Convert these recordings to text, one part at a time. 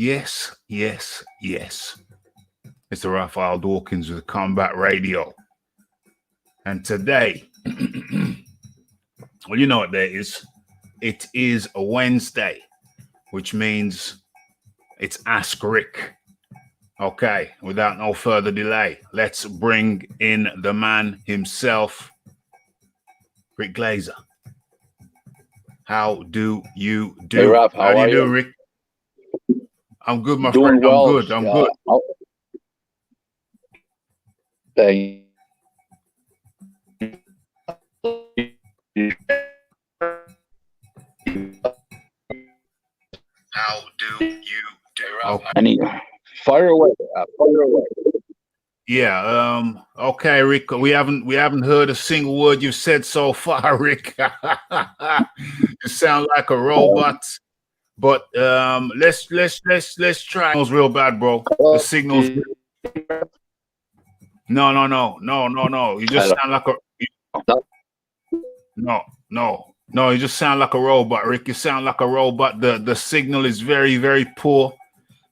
Yes, yes, yes. It's the Raphael Dawkins with Combat Radio. And today, well, you know what that is. It is a Wednesday, which means it's Ask Rick. Okay, without no further delay, let's bring in the man himself, Rick Glazer. How do you do? Hey, Raph, how do are you do, you? Rick? I'm good, my Doing friend. well. I'm good. I'm good. Thank How do you do? Okay. Fire away. Fire away. Yeah. Okay, Rick. We haven't heard a single word you've said so far, Rick. You sound like a robot. But let's try. Signal's real bad, bro. The signal's no. You just sound like no. You just sound like a robot, Rick. You sound like a robot. The signal is very, very poor.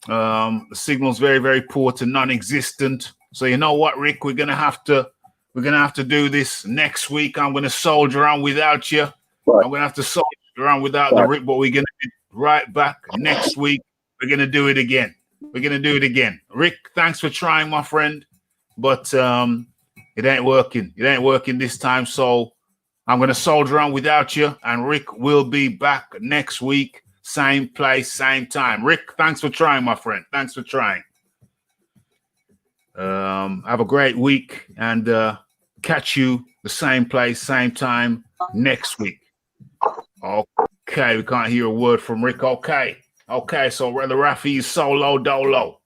The signal's very, very poor to non-existent. So you know what, Rick? We're gonna have to do this next week. I'm gonna soldier on without you. I'm gonna have to soldier on without the Rick, but we're gonna be right back next week. We're gonna do it again. Rick, thanks for trying, my friend. But it ain't working. It ain't working this time. So I'm gonna soldier on without you, and Rick will be back next week. Same place, same time. Rick, thanks for trying, my friend. Thanks for trying. Have a great week, and catch you the same place, same time next week. Okay, we can't hear a word from Rick. Okay, so the Rafi is solo dolo.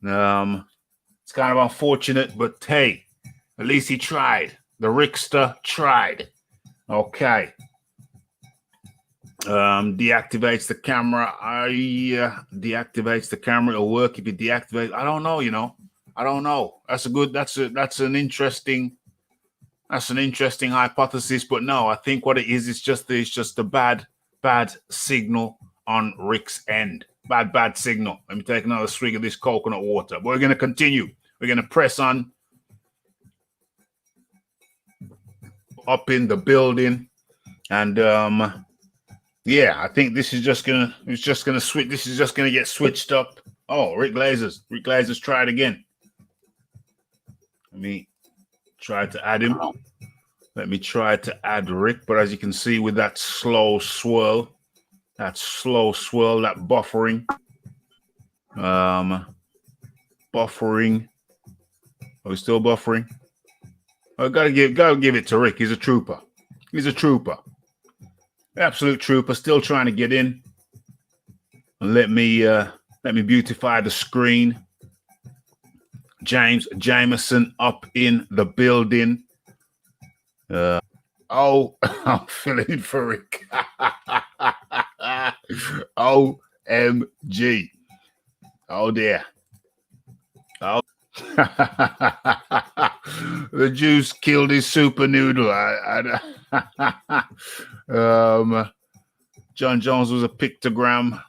It's kind of unfortunate, but hey, at least he tried. The Rickster tried. Okay. Deactivates the camera. Deactivates the camera. It'll work if you deactivate. I don't know, I don't know. That's an interesting hypothesis, but no, I think what it is, it's just a bad signal on Rick's end. Bad signal. Let me take another swig of this coconut water. But we're gonna continue. We're gonna press on up in the building, and yeah, I think this is just gonna switch. This is just gonna get switched up. Oh, Rick Glazer's tried again. Let me try to add him. Let me try to add Rick, but as you can see with that slow swirl, that buffering. Buffering. Are we still buffering? I gotta give it to Rick. He's a trooper. Absolute trooper, still trying to get in. Let me beautify the screen. James Jameson up in the building. I'm filling for Rick. OMG. Oh dear. Oh. The juice killed his super noodle. John Jones was a pictogram.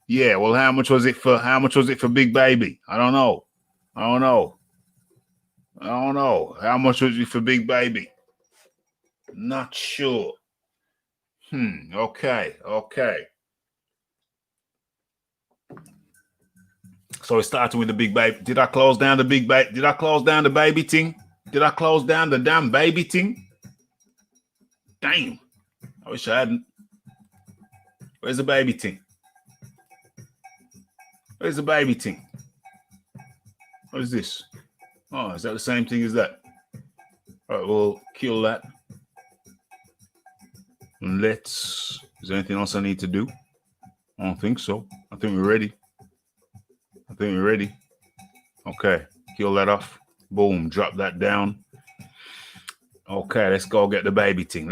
Yeah, well, how much was it for Big Baby? I don't know. How much was it for Big Baby? Not sure. Okay. So we're starting with the Big Baby. Did I close down the Big Baby? Did I close down the baby thing? Did I close down the damn baby thing? Damn. I wish I hadn't. Where's the baby thing? What is this? Oh, is that the same thing as that? All right, we'll kill that. Is there anything else I need to do? I don't think so. I think we're ready. Okay, kill that off. Boom, drop that down. Okay, let's go get the baby thing.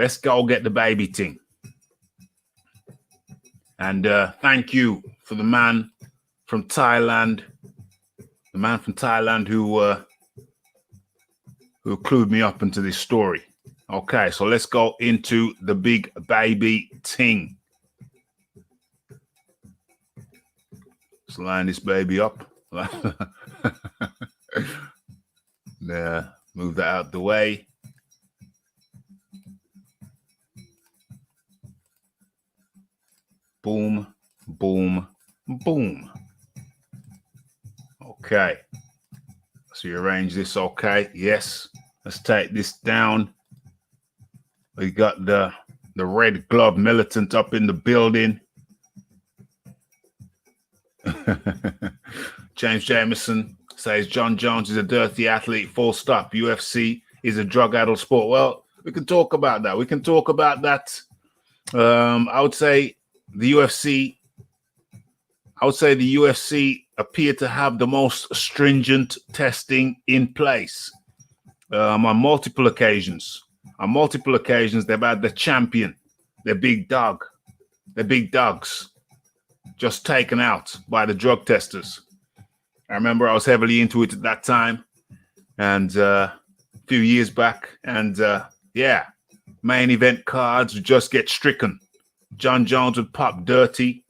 And thank you for the man from Thailand. Who clued me up into this story. Okay, so let's go into the Big Baby thing. Let's line this baby up. There, move that out the way. Boom, boom, boom. Okay. So you arrange this okay. Yes. Let's take this down. We got the red glove militant up in the building. James Jameson says John Jones is a dirty athlete, full stop. UFC is a drug-addled sport. Well, we can talk about that. We can talk about that. I would say the UFC appear to have the most stringent testing in place on multiple occasions. On multiple occasions, they've had the champion, their big dogs, just taken out by the drug testers. I remember I was heavily into it at that time, and a few years back, and yeah, main event cards would just get stricken. John Jones would pop dirty.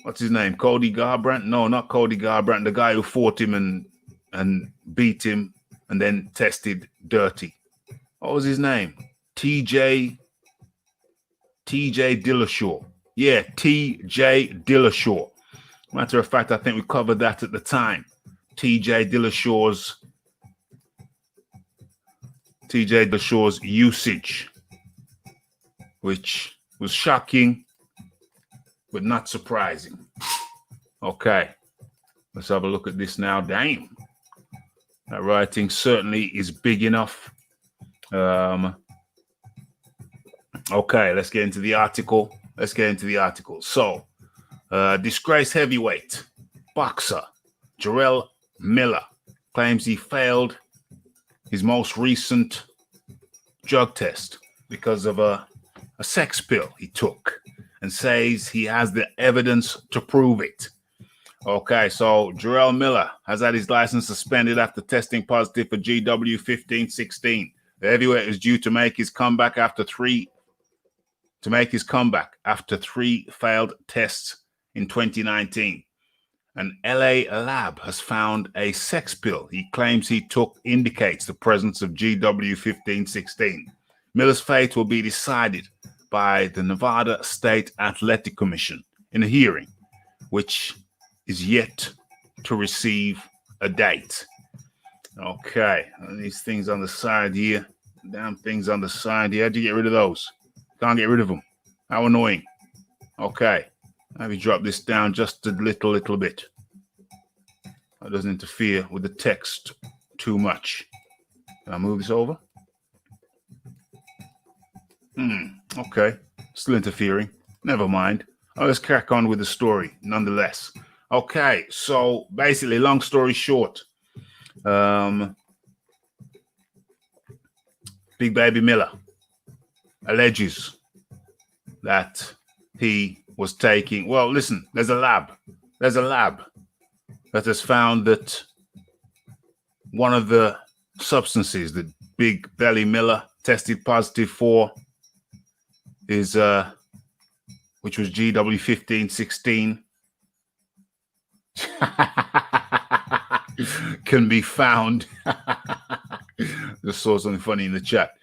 What's his name? Cody Garbrandt? No, not Cody Garbrandt. The guy who fought him and beat him and then tested dirty. What was his name? TJ Dillashaw. Yeah, TJ Dillashaw. Matter of fact, I think we covered that at the time. TJ Dillashaw's usage, which was shocking, but not surprising. Okay, let's have a look at this now. Damn, that writing certainly is big enough. Okay, let's get into the article. So, disgraced heavyweight boxer Jarrell Miller claims he failed his most recent drug test because of a sex pill he took, and says he has the evidence to prove it. Okay, so Jarrell Miller has had his license suspended after testing positive for GW1516. The heavyweight is due to make his comeback after three failed tests in 2019. An LA lab has found a sex pill he claims he took indicates the presence of GW1516. Miller's fate will be decided by the Nevada State Athletic Commission in a hearing, which is yet to receive a date. Okay, these things on the side here, damn things on the side here. How'd you get rid of those? Can't get rid of them. How annoying. Okay, let me drop this down just a little bit. That doesn't interfere with the text too much. Can I move this over? Okay, still interfering. Never mind. Let's crack on with the story nonetheless. Okay, so basically, long story short, Big Baby Miller alleges that he was taking, well, listen, there's a lab that has found that one of the substances that Big Belly Miller tested positive for is which was GW1516 can be found. Just saw something funny in the chat.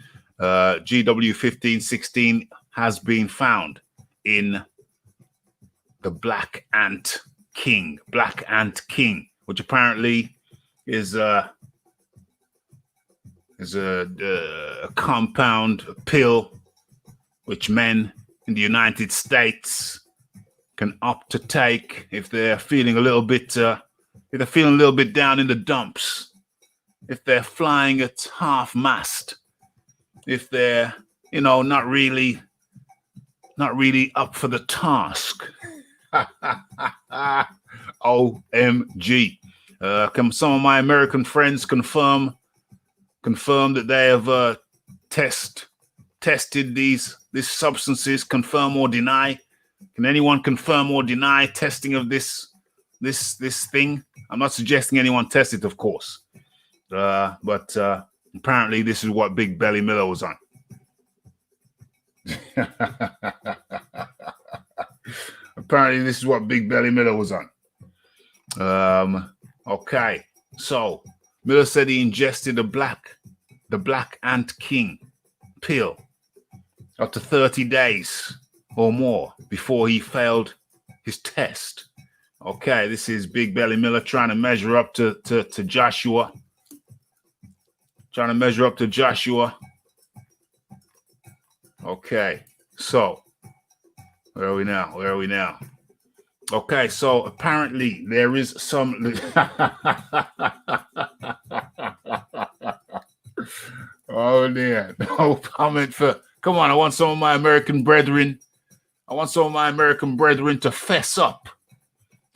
GW1516 has been found in the Black Ant King, which apparently is a compound pill which men in the United States can opt to take if they're feeling a little bit down in the dumps, if they're flying at half mast, if they're not really up for the task. OMG. Can some of my American friends confirm that they have tested these substances? Confirm or deny? Can anyone confirm or deny testing of this thing? I'm not suggesting anyone test it, of course, but apparently this is what Big Belly Miller was on. Apparently, this is what Big Belly Miller was on. Okay, so Miller said he ingested the black ant king pill up to 30 days or more before he failed his test. Okay, this is Big Belly Miller trying to measure up to Joshua. Trying to measure up to Joshua. Okay, so where are we now? Where are we now? Okay, so apparently there is some. Oh dear! No comment for. Come on, I want some of my American brethren. I want some of my American brethren to fess up.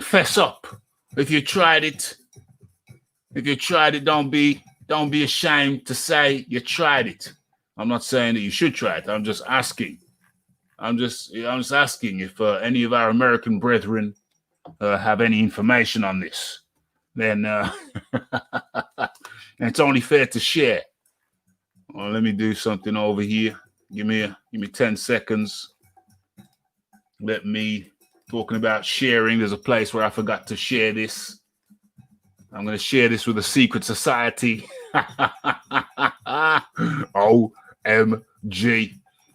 Fess up. If you tried it, don't be ashamed to say you tried it. I'm not saying that you should try it. I'm just asking. I'm just asking if any of our American brethren have any information on this. Then it's only fair to share. Well, let me do something over here. Give me 10 seconds. Let me, talking about sharing, there's a place where I forgot to share this. I'm going to share this with a secret society. OMG.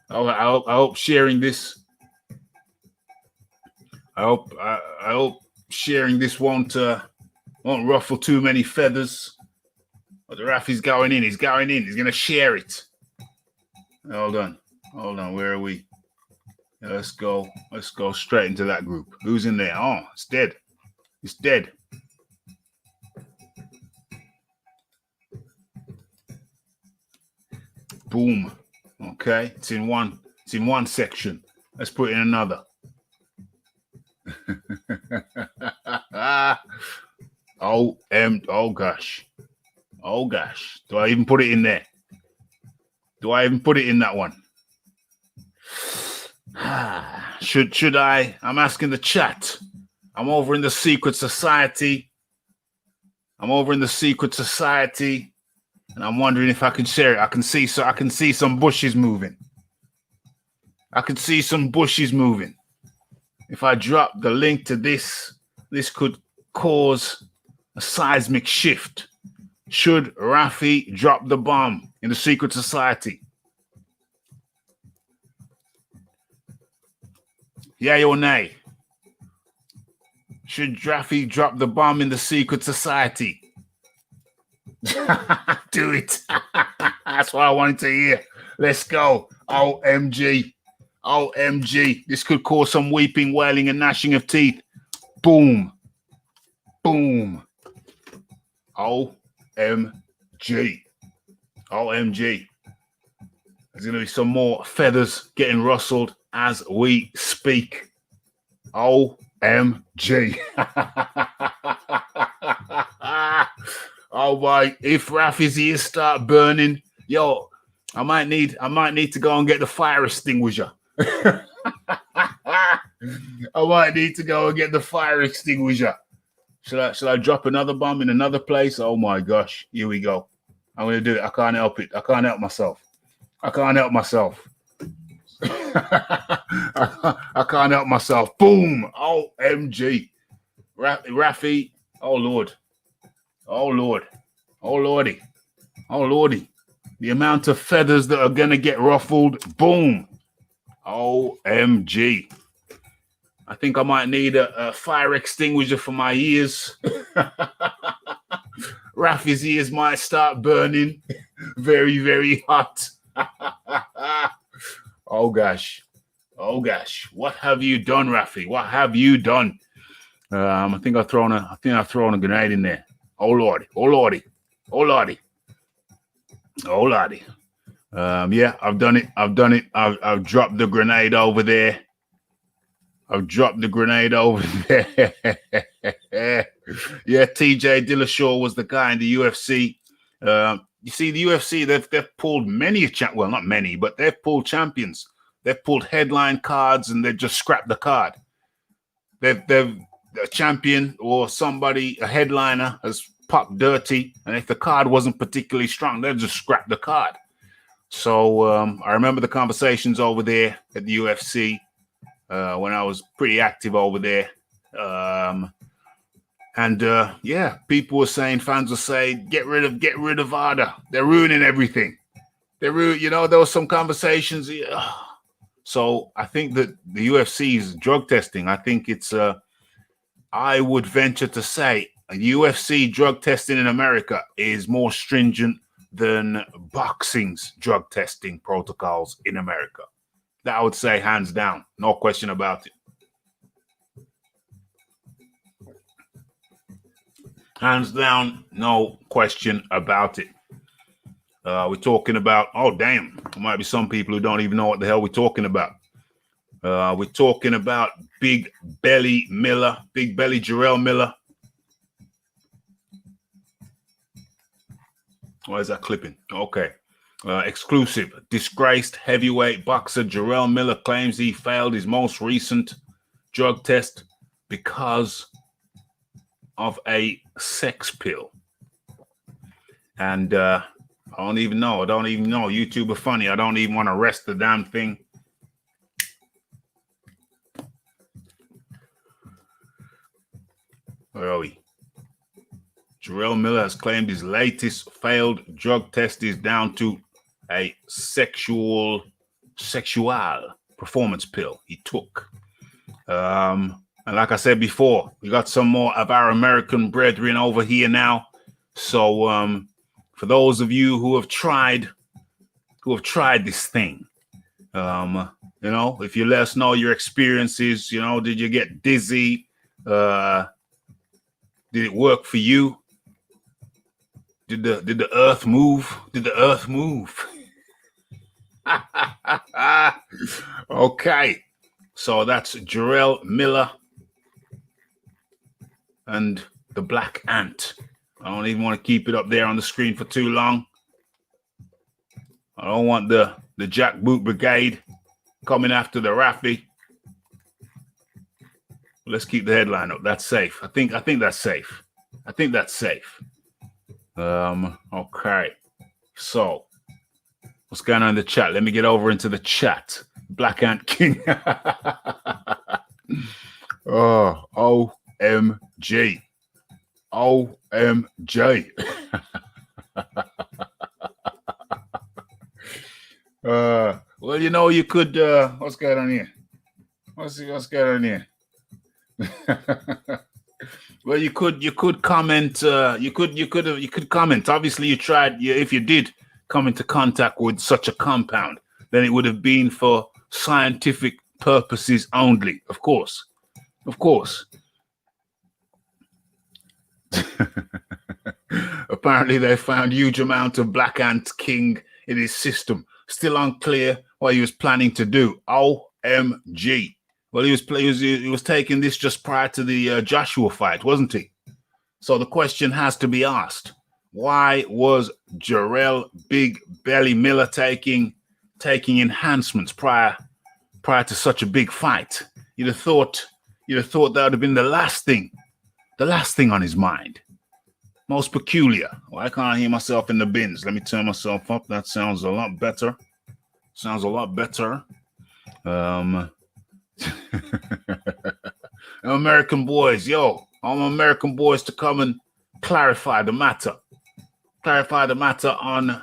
I hope sharing this. I hope sharing this won't ruffle too many feathers. But the Rafi's going in. He's going in. He's going to share it. Hold on. Where are we? Yeah, let's go straight into that group. Who's in there? Oh, it's dead. It's dead. Boom. Okay. It's in one section. Let's put it in another. Oh gosh. Oh gosh. Do I even put it in there? Do I even put it in that one? Should I? I'm asking the chat. I'm over in the secret society. And I'm wondering if I can share it. I can see some bushes moving. If I drop the link to this could cause a seismic shift. Should Rafi drop the bomb in the secret society? Yay or nay? Should Rafi drop the bomb in the secret society? Do it. That's what I wanted to hear. Let's go. OMG. This could cause some weeping, wailing, and gnashing of teeth. Boom. OMG. There's going to be some more feathers getting rustled as we speak. OMG. Oh boy, if Rafi's ears start burning, yo, I might need to go and get the fire extinguisher. Should I drop another bomb in another place? Oh my gosh, here we go. I'm gonna do it. I can't help it. I can't help myself. I can't help myself. Boom. OMG. Rafi. Oh Lordy. The amount of feathers that are gonna get ruffled. Boom. OMG. I think I might need a fire extinguisher for my ears. Rafi's ears might start burning. Very, very hot. Oh gosh. What have you done, Rafi? What have you done? I think I've thrown a grenade in there. Oh lordy. Yeah, I've done it. I've dropped the grenade over there. Yeah, TJ Dillashaw was the guy in the UFC. You see, the UFC, they've pulled many well, not many, but they've pulled champions. They've pulled headline cards and they've just scrapped the card. They've a champion or somebody, a headliner, has popped dirty, and if the card wasn't particularly strong, they'll just scrap the card. So I remember the conversations over there at the UFC. when I was pretty active over there. Yeah, people were saying, fans were saying, get rid of VADA. They're ruining everything. There was some conversations. So I think that the UFC's drug testing, I think it's, I would venture to say UFC drug testing in America is more stringent than boxing's drug testing protocols in America. That I would say hands down, no question about it. Hands down, no question about it. We're talking about, oh, damn, there might be some people who don't even know what the hell we're talking about. We're talking about Big Belly Jarrell Miller. Why is that clipping? Okay. Exclusive. Disgraced heavyweight boxer Jarrell Miller claims he failed his most recent drug test because of a sex pill. And I don't even know. YouTube are funny. I don't even want to rest the damn thing. Where are we? Jarrell Miller has claimed his latest failed drug test is down to a sexual performance pill he took. And like I said before, we got some more of our American brethren over here now. So for those of you who have tried this thing, if you let us know your experiences, did you get dizzy? Did it work for you? Did the earth move? Did the earth move? Okay. So that's Jarrell Miller and the Black Ant. I don't even want to keep it up there on the screen for too long. I don't want the Jackboot Brigade coming after the Rafi. Let's keep the headline up. That's safe. I think that's safe. I think that's safe. Okay. So what's going on in the chat? Let me get over into the chat. Black Ant King. Oh, OMG. OMG. Well, you could what's going on here? What's going on here? Well, you could comment. You could comment. Obviously, you tried. If you did come into contact with such a compound, then it would have been for scientific purposes only. Of course. Apparently, they found huge amount of Black Ant King in his system. Still unclear what he was planning to do. OMG. Well, he was taking this just prior to the Joshua fight, wasn't he? So the question has to be asked: why was Jarrell Big Belly Miller taking enhancements prior to such a big fight? You'd have thought that would have been the last thing on his mind. Most peculiar. Why can't I hear myself in the bins? Let me turn myself up. That sounds a lot better. American boys, I'm American boys to come and clarify the matter on,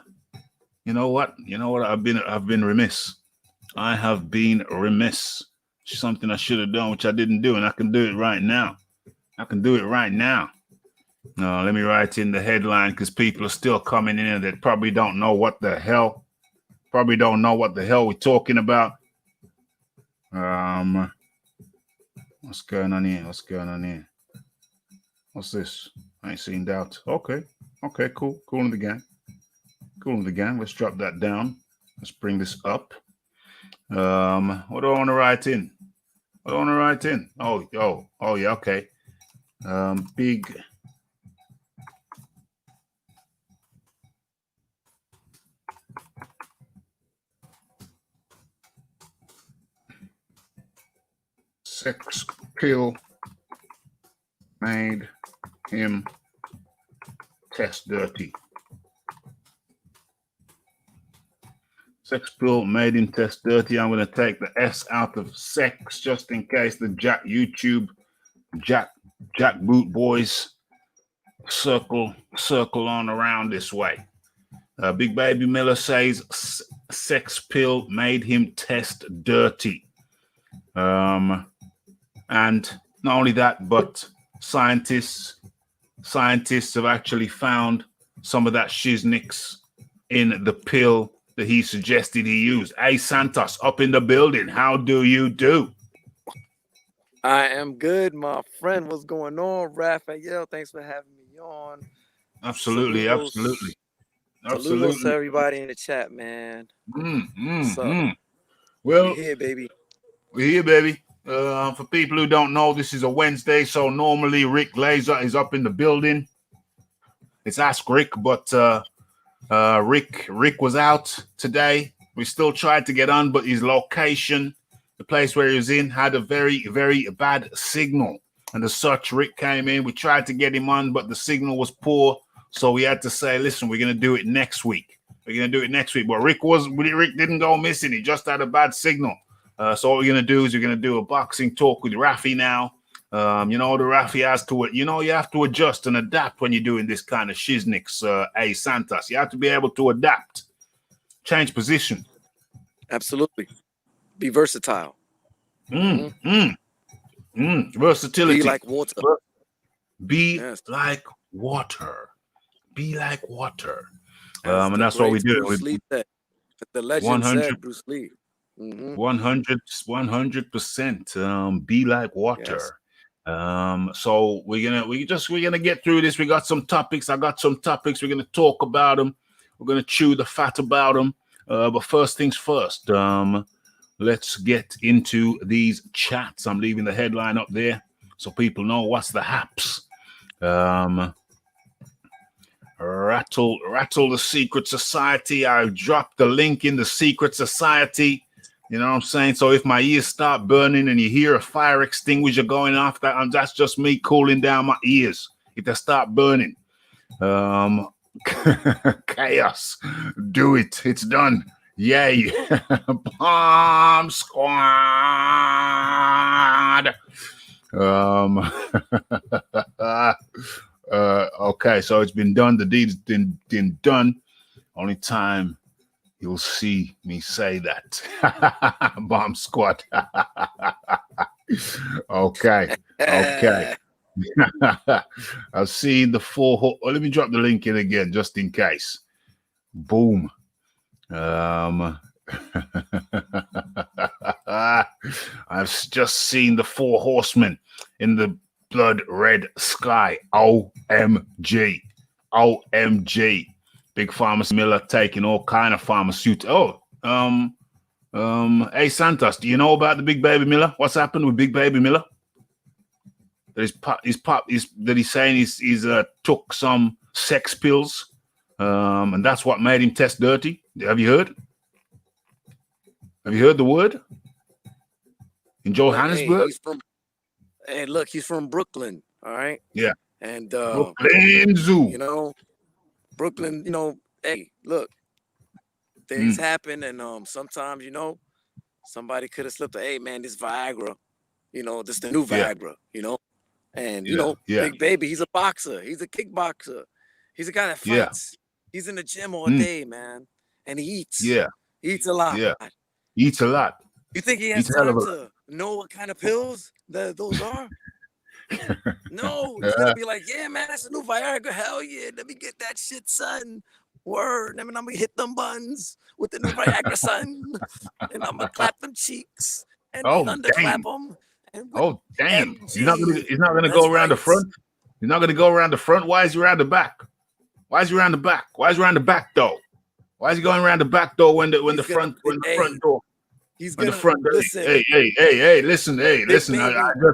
you know what? I've been remiss. I have been remiss. Something I should have done, which I didn't do, and I can do it right now. Let me write in the headline because people are still coming in that probably don't know what the hell we're talking about. What's going on here? What's this? I ain't seen doubt. Okay, cool. Cool in the gang. Let's drop that down. Let's bring this up. What do I want to write in? Oh, yeah, okay. Big sex pill made him test dirty. Sex pill made him test dirty. I'm going to take the S out of sex just in case the YouTube jackboot boys circle on around this way. Big Baby Miller says sex pill made him test dirty. And not only that, but scientists have actually found some of that shiznix in the pill that he suggested he used. Hey, Santos, up in the building. How do you do? I am good, my friend. What's going on, Raphael? Thanks for having me on. Absolutely. Saludos to everybody in the chat, man. What's up? Well, we're here, baby. For people who don't know, this is a Wednesday, so normally Rick Glazer is up in the building. It's Ask Rick, but Rick was out today. We still tried to get on, but his location, the place where he was in, had a very, very bad signal. And as such, Rick came in. We tried to get him on, but the signal was poor. So we had to say, listen, we're going to do it next week. But Rick didn't go missing. He just had a bad signal. So what we're going to do is we're going to do a boxing talk with Rafi now. The Rafi has to, you have to adjust and adapt when you're doing this kind of shiznix, Santos. You have to be able to adapt, change position. Absolutely. Be versatile. Versatility. Be like water. Like water. Be like water. And that's what we do. Bruce Lee said. The legend said Bruce Lee. 100%. Be like water. Yes. So we're gonna get through this. We got some topics. I got some topics. We're gonna talk about them. We're gonna chew the fat about them. But first things first. Let's get into these chats. I'm leaving the headline up there so people know what's the haps. Rattle the Secret Society. I dropped the link in the Secret Society. You know what I'm saying? So if my ears start burning and you hear a fire extinguisher going off, that's just me cooling down my ears. If they start burning. Chaos. Do it. It's done. Yay. Bomb squad. Okay, so it's been done. The deed's been done. Only time you'll see me say that. Bomb squad. Okay. I've seen the let me drop the link in again just in case. Boom. I've just seen the 4 horsemen in the blood red sky. OMG. Big Pharmacy Miller taking all kind of pharmaceuticals. Hey Santos, do you know about the Big Baby Miller? What's happened with Big Baby Miller? That he's saying he's took some sex pills, and that's what made him test dirty. Have you heard? Have you heard the word? In Johannesburg? He's from Brooklyn, all right? Yeah. And Brooklyn Zoo. Brooklyn, hey, look, things happen, and sometimes, somebody could have slipped hey man, this Viagra, this the new Viagra, and Big Baby, he's a boxer, he's a kickboxer, he's a guy that fights, he's in the gym all day, man, and he eats. He eats a lot. Eats a lot. You think he has time to know what kind of pills those are? No, he's gonna be like, yeah, man, that's a new Viagra. Hell yeah, let me get that shit, son. Word. I mean, I'm gonna hit them buns with the new Viagra, son, and I'm gonna clap them cheeks and underclap them. Damn! He's not gonna go around the front. He's not gonna go around the front. Why is he around the back? Why is he around the back? Why is he around the back door? Why is he going around the back door when the front door? He's gonna listen. Hey, listen. I just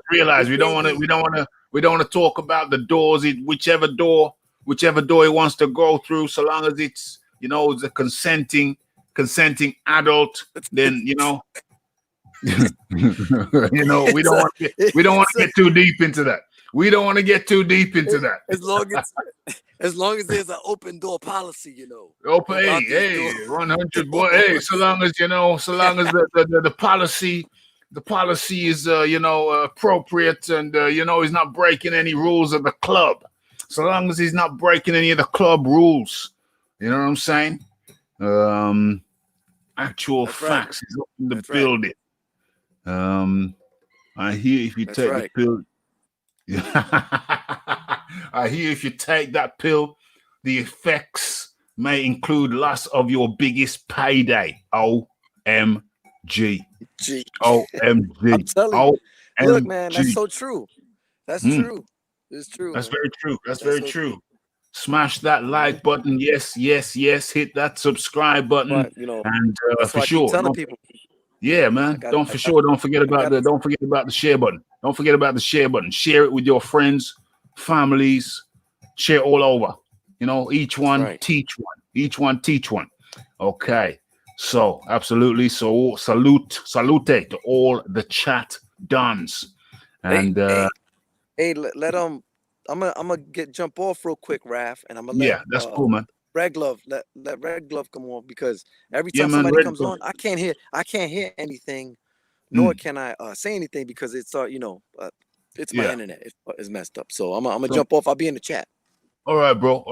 realized we don't want to talk about the doors. Whichever door he wants to go through, so long as it's it's a consenting adult, then we don't want to get too deep into that. We don't want to get too deep into that. As long as there's an open door policy, you know. Open, hey, 100 boy. Hey, so long as the policy is appropriate and he's not breaking any rules of the club. So long as he's not breaking any of the club rules, you know what I'm saying? Actual That's facts is up in the That's building. I hear if you That's take right. the pill. I hear if you take that pill, the effects may include loss of your biggest payday. OMG. Gee. OMG. I'm telling you. Look, man, that's OMG. so true. That's true. It's true. That's man. very true. That's That's very so true. Smash that like button. Yes. Hit that subscribe button. But, you know, And that's for why I sure. keep telling people. Yeah, man. Don't forget about the share button. Don't forget about the share button. Share it with your friends, families. Share all over. You know, each one teach one. Each one teach one. Okay. So absolutely. So salute to all the chat dons. And hey, let I'm gonna jump off real quick, Raph, and I'm gonna let that's cool, man. Red Glove let Red Glove come on, because every Yeah, time man, somebody Red comes Glove. on, I can't hear anything, nor can I say anything because it's it's my internet is messed up. So I'm gonna jump off. I'll be in the chat. All right, bro.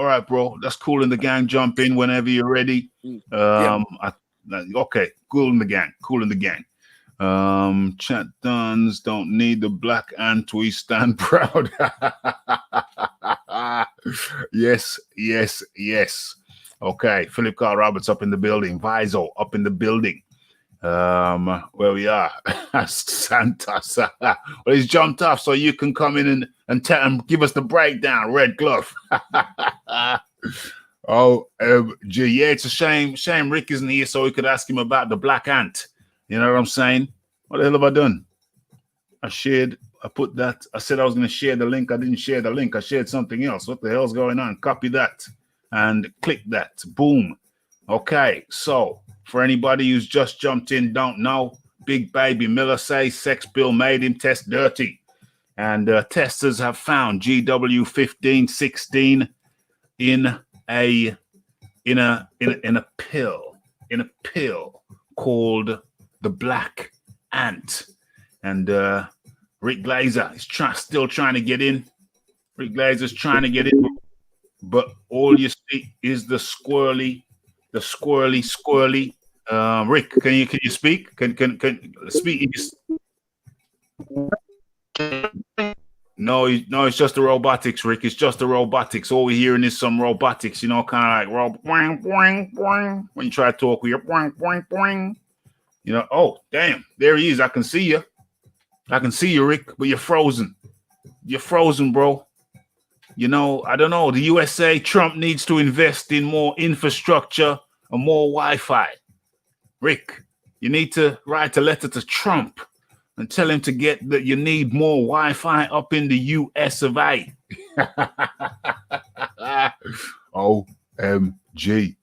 That's cool in the gang. Jump in whenever you're ready. Okay, cool in the gang. Chat dons don't need the black ant. We stand proud. Yes. Okay, Philip Carl Roberts up in the building. Viso up in the building. Where we are. Santos. Well, he's jumped off, so you can come in and tell him, give us the breakdown, Red Glove. Yeah, it's a shame Rick isn't here so we could ask him about the black ant. You know what I'm saying? What the hell have I done? I said I was going to share the link. I didn't share the link. I shared something else. What the hell's going on? Copy that and click that. Boom. Okay, so for anybody who's just jumped in, don't know, Big Baby Miller says sex pill made him test dirty. And testers have found GW1516 in a pill called the black ant. And Rick Glazer is still trying to get in. Rick Glazer's trying to get in, but all you see is the squirrely. Rick, can you speak? Can speak? No, it's just the robotics, Rick. It's just the robotics. All we're hearing is some robotics, kind of like boing, boing, boing. When you try to talk, we're boing, boing, boing. Oh, damn, there he is. I can see you, Rick, but you're frozen. You're frozen, bro. I don't know. The USA, Trump needs to invest in more infrastructure and more Wi-Fi. Rick, you need to write a letter to Trump and tell him to get that you need more Wi-Fi up in the US of A. OMG.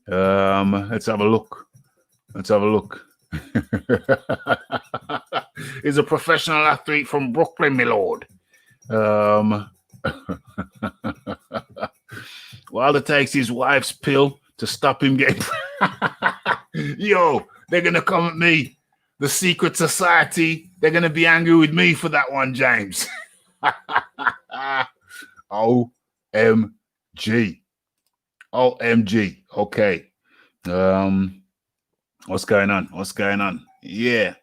Let's have a look. He's a professional athlete from Brooklyn, my lord. Wilder takes his wife's pill to stop him getting. Yo, they're gonna come at me. The secret society, they're gonna be angry with me for that one, James. OMG. Okay. What's going on? Yeah.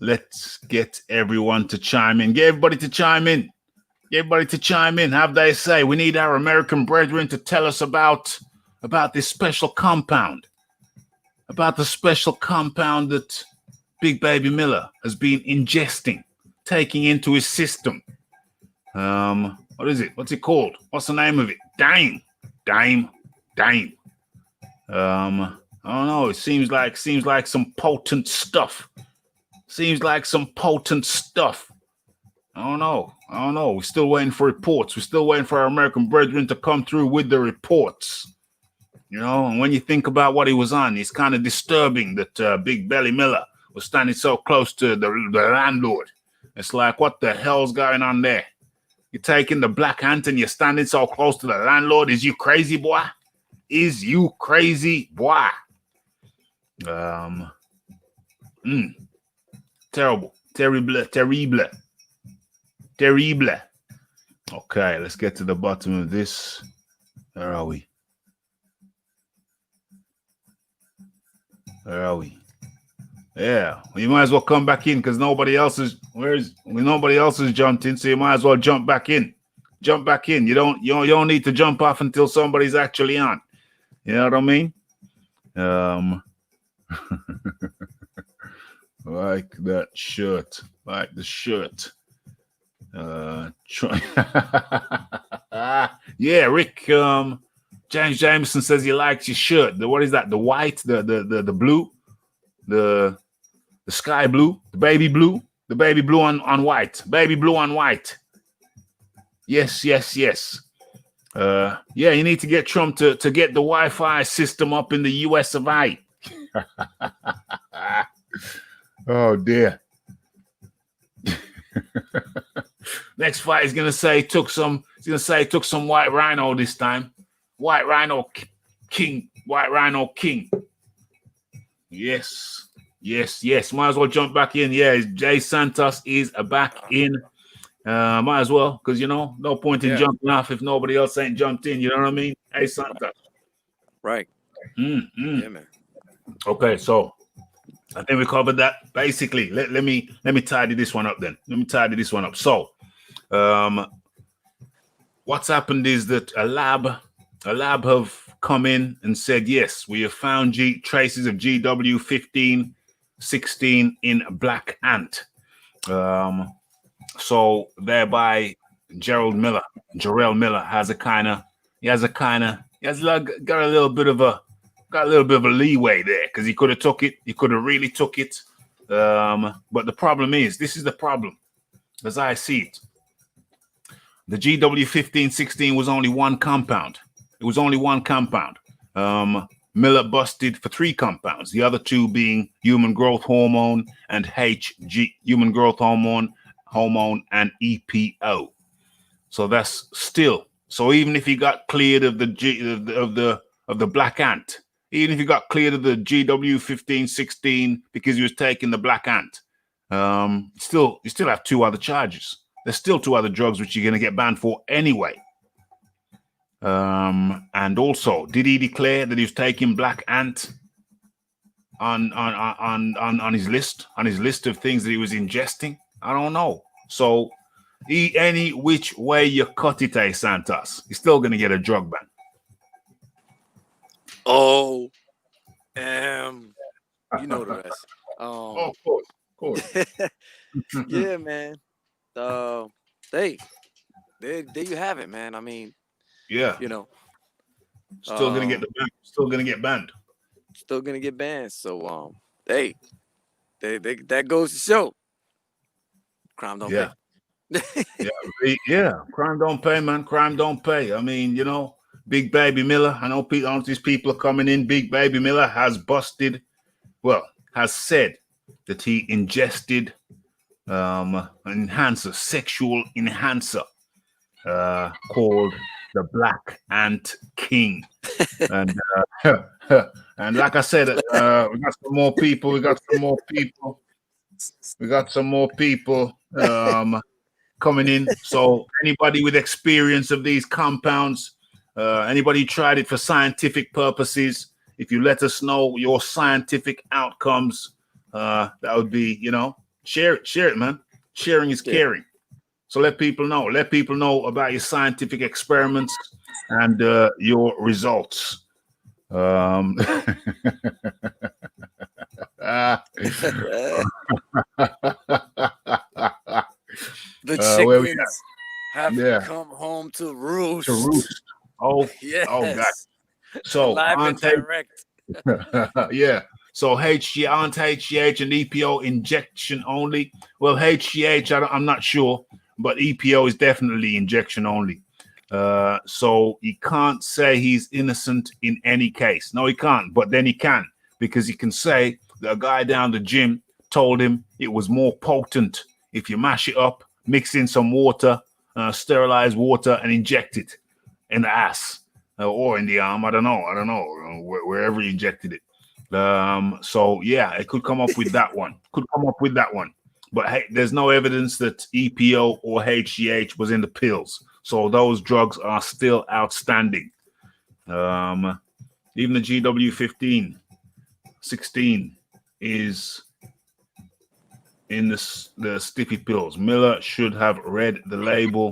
Let's get everyone to chime in. Get everybody to chime in. Have they say we need our American brethren to tell us about this special compound. About the special compound that Big Baby Miller has been ingesting, taking into his system. What is it? What's it called? What's the name of it? Dame. I don't know. It seems like some potent stuff. I don't know. We're still waiting for reports. We're still waiting for our American brethren to come through with the reports. And when you think about what he was on, it's kind of disturbing that Big Belly Miller was standing so close to the landlord. It's like, what the hell's going on there? You're taking the black ant and you're standing so close to the landlord. Is you crazy, boy? Is you crazy, boy? Terrible. Terrible. Terrible. Terrible. Okay, let's get to the bottom of this. Where are we? Where are we? Yeah, well, you might as well come back in because nobody else is nobody else has jumped in, so you might as well jump back in. Jump back in. You don't need to jump off until somebody's actually on. You know what I mean? Like that shirt. Like the shirt. Yeah, Rick. James Jameson says he likes your shirt. What is that? The white, the blue, the sky blue, the baby blue on white, baby blue on white. Yes. Yeah, you need to get Trump to get the Wi-Fi system up in the US of A. Oh dear. Next fight is gonna say took some white rhino this time. White rhino king. Yes. Might as well jump back in. Yeah, Jay Santos is back in. Might as well, because no point in jumping off if nobody else ain't jumped in. You know what I mean? Hey, Santos. Right. Yeah, man. Okay, so I think we covered that. Basically, let me tidy this one up then. So, what's happened is that a lab have come in and said, yes, we have found traces of GW1516 in black ant. So thereby, Jarrell Miller has got a little bit of a leeway there because he could have took it. He could have really took it. But the problem is, this is the problem, as I see it. The GW1516 was only one compound. It was only one compound. Miller busted for 3 compounds, the other 2 being human growth hormone and HG, human growth hormone and EPO. So that's still. So even if he got cleared of the black ant, even if he got cleared of the GW1516 because he was taking the black ant, you still have 2 other charges. There's still 2 other drugs which you're going to get banned for anyway. And also, did he declare that he was taking black ant on his list of things that he was ingesting? I don't know. So, any which way you cut it, Santos, he's still going to get a drug ban. Oh, you know the rest. Of course. Yeah, man. There you have it, man. I mean, yeah, still gonna get banned. Still gonna get banned. So, that goes to show, crime don't pay. Yeah, crime don't pay, man. Crime don't pay. I mean, Big Baby Miller. I know these people are coming in. Big Baby Miller has said that he ingested sexual enhancer called the Black Ant King. And like I said, we got some more people coming in. So anybody with experience of these compounds, anybody tried it for scientific purposes, if you let us know your scientific outcomes, that would be, share it, man. Sharing is caring. So let people know about your scientific experiments and your results. The chickens have come home to roost. Oh, yes. Oh God. So live and direct. Yeah. So HGH and EPO injection only. Well, HGH, I'm not sure, but EPO is definitely injection only. So he can't say he's innocent in any case. No, he can't. But then he can, because he can say that a guy down the gym told him it was more potent if you mash it up, mix in some water, sterilized water and inject it in the ass or in the arm. I don't know, wherever he injected it. So yeah, it could come up with that one. But hey, there's no evidence that EPO or HGH was in the pills. So those drugs are still outstanding. Even the GW15, 16 is in the stiffy pills. Miller should have read the label.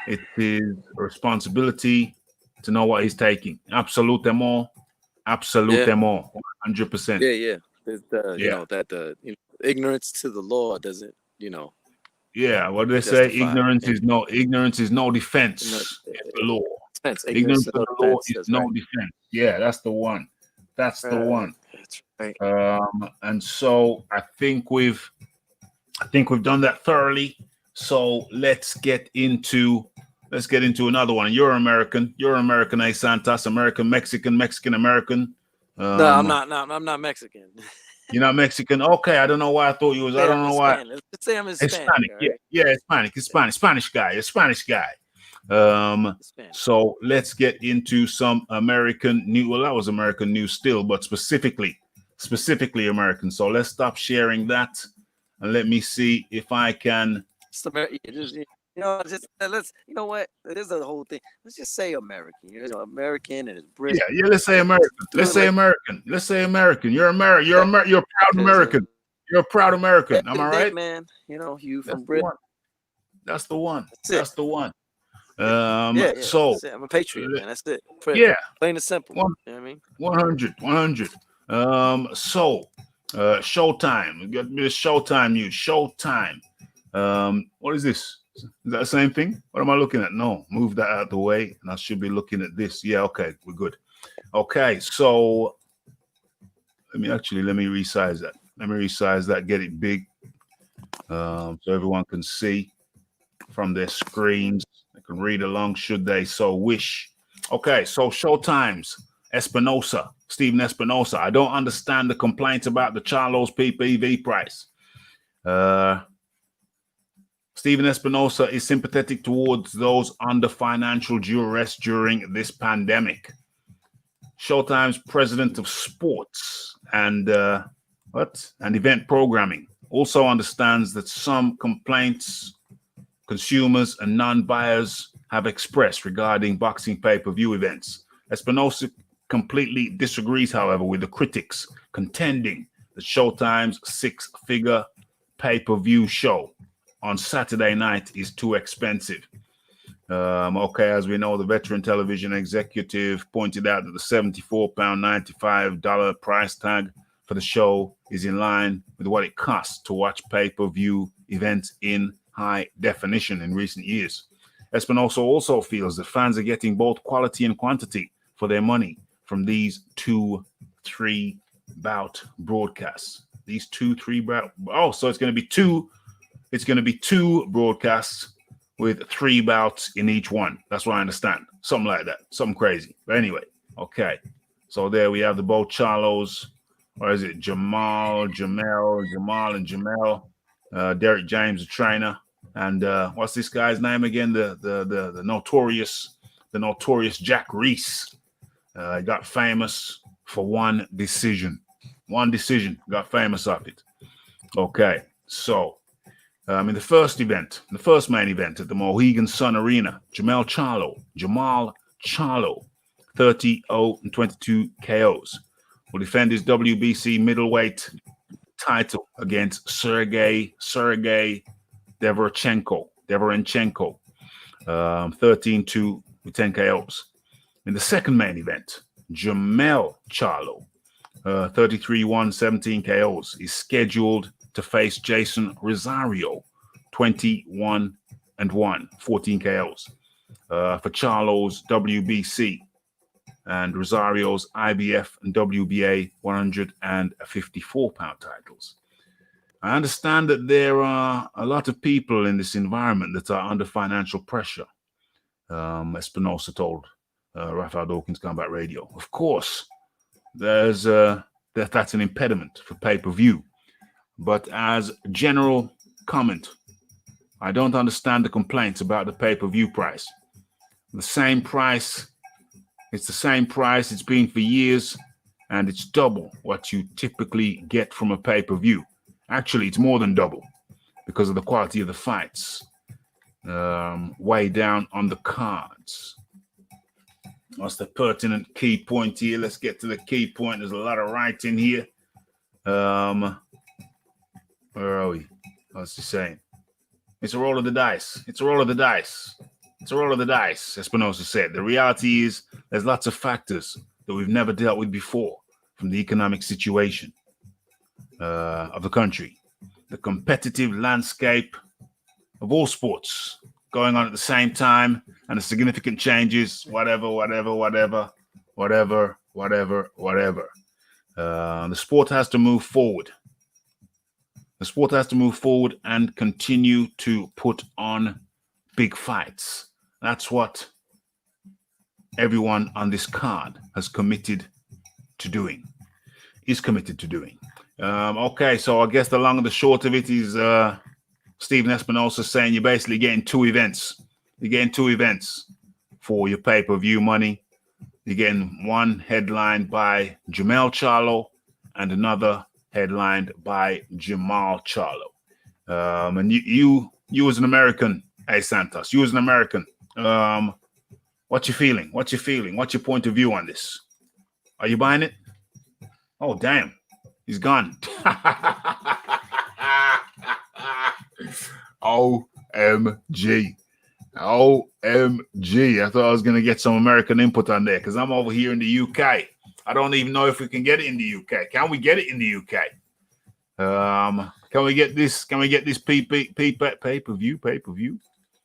It is a responsibility to know what he's taking. Absolutely, 100%. Yeah. You know that ignorance to the law doesn't, Yeah, what do they say? Ignorance is no defense in the law. Ignorance of the law is no defense. Yeah, that's the one. That's the one. That's right. And so I think we've done that thoroughly. So let's get into another one. You're American, eh, Santos? American, Mexican American. No, I'm not. No, I'm not Mexican. You're not Mexican? Okay, I don't know why I thought you was. I don't know why. Let's say I'm Hispanic. Hispanic. Spanish guy. Hispanic. So let's get into some American news. Well, that was American news still, but specifically American. So let's stop sharing that and let me see if I can. Let's. You know what? It is the whole thing. Let's just say American. American and it's British. Yeah. Let's say American. Let's say American. You're American. You're a proud American. You're a proud American. Am I right, man? You from Britain. That's the one. That's the one. So I'm a patriot, man. That's it. Yeah. Plain and simple. You know what I mean? 100. Showtime. We got me the Showtime news. Showtime. What is this? Is that the same thing? What am I looking at? No, move that out of the way, and I should be looking at this. Yeah, okay, we're good. Okay, so let me resize that. Get it big, so everyone can see from their screens. They can read along should they so wish. Okay, so Showtime's Stephen Espinosa. I don't understand the complaints about the Charlo's PPV price. Stephen Espinosa is sympathetic towards those under financial duress during this pandemic. Showtime's president of sports and event programming also understands that some complaints consumers and non-buyers have expressed regarding boxing pay-per-view events. Espinosa completely disagrees, however, with the critics, contending that Showtime's six-figure pay-per-view show on Saturday night is too expensive. As we know, the veteran television executive pointed out that the $74.95 price tag for the show is in line with what it costs to watch pay-per-view events in high definition in recent years. Espinosa also feels that fans are getting both quality and quantity for their money from these 2-3 bout broadcasts. So it's going to be two. It's going to be 2 broadcasts with 3 bouts in each one. That's what I understand. Something like that. Something crazy. But anyway, okay. So there we have the both Charlos. Or is it Jamal, and Jamel? Derek James, the trainer. And what's this guy's name again? The notorious Jack Reese. He got famous for one decision. Got famous off it. Okay. So in the first main event at the Mohegan Sun Arena, Jamal Charlo, 30-0-22 KOs, will defend his WBC middleweight title against Sergey Deverenchenko, 13-2 with 10 KOs. In the second main event, Jamel Charlo, 33-1, 17 KOs, is scheduled to face Jason Rosario, 21-1, 14 KOs, for Charlo's WBC and Rosario's IBF and WBA 154-pound titles. I understand that there are a lot of people in this environment that are under financial pressure, Espinosa told Rafael Dawkins Combat Radio. Of course, that's an impediment for pay-per-view. But as general comment I don't understand the complaints about the pay-per-view price. The same price. It's the same price it's been for years, and it's double what you typically get from a pay-per-view. Actually, it's more than double because of the quality of the fights. Way down on the cards. What's the pertinent key point here? Let's get to the key point. There's a lot of writing here. Where are we? What's he saying? It's a roll of the dice. It's a roll of the dice. It's a roll of the dice, Espinosa said. The reality is there's lots of factors that we've never dealt with before from the economic situation of the country. The competitive landscape of all sports going on at the same time, and the significant changes, whatever. The sport has to move forward. The sport has to move forward and continue to put on big fights. That's what everyone on this card has committed to doing, is committed to doing. Okay, so I guess the long and the short of it is Stephen Espinosa saying you're basically getting two events. You're getting two events for your pay-per-view money. You're getting one headlined by Jamel Charlo and another headlined by Jamal Charlo. And you as an American, hey Santos, you as an American, what you feeling? What's your point of view on this? Are you buying it? Oh, damn. He's gone. OMG. OMG. I thought I was going to get some American input on there because I'm over here in the UK. I don't even know if we can get it in the UK. Can we get it in the UK? Can we get this? Can we get this pay-per-view?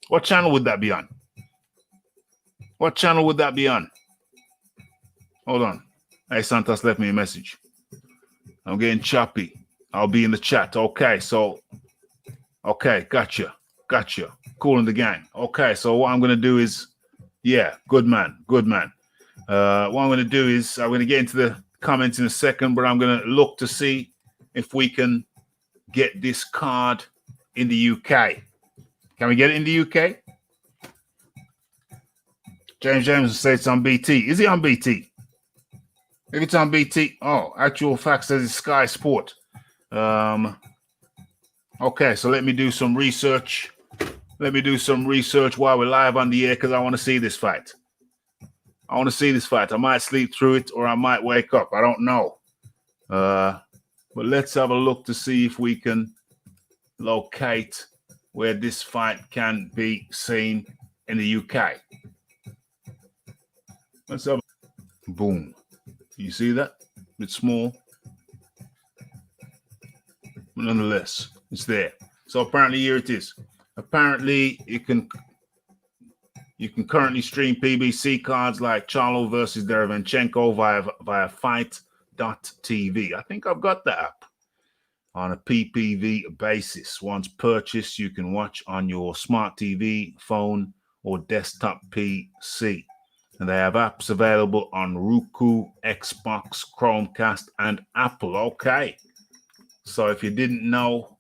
What channel would that be on? What channel would that be on? Hold on. Hey, Santos left me a message. I'm getting choppy. I'll be in the chat. Okay, so, okay, gotcha. Cool in the gang. Okay, so what I'm going to do is, yeah, good man. What I'm going to do is, I'm going to get into the comments in a second, but I'm going to look to see if we can get this card in the UK. Can we get it in the UK? James Jameson said it's on BT. Is it on BT? If it's on BT, oh, actual fact says it's Sky Sport. Okay, so let me do some research. While we're live on the air because I want to see this fight. I might sleep through it or I might wake up. I don't know. But let's have a look to see if we can locate where this fight can be seen in the UK. Let's have boom. You see that? It's small. But nonetheless, it's there. So apparently here it is. Apparently you can currently stream PBC cards like Charlo versus Derevenchenko via fight.tv. I think I've got that app on a PPV basis. Once purchased, you can watch on your smart TV, phone, or desktop PC. And they have apps available on Roku, Xbox, Chromecast, and Apple. Okay. So if you didn't know,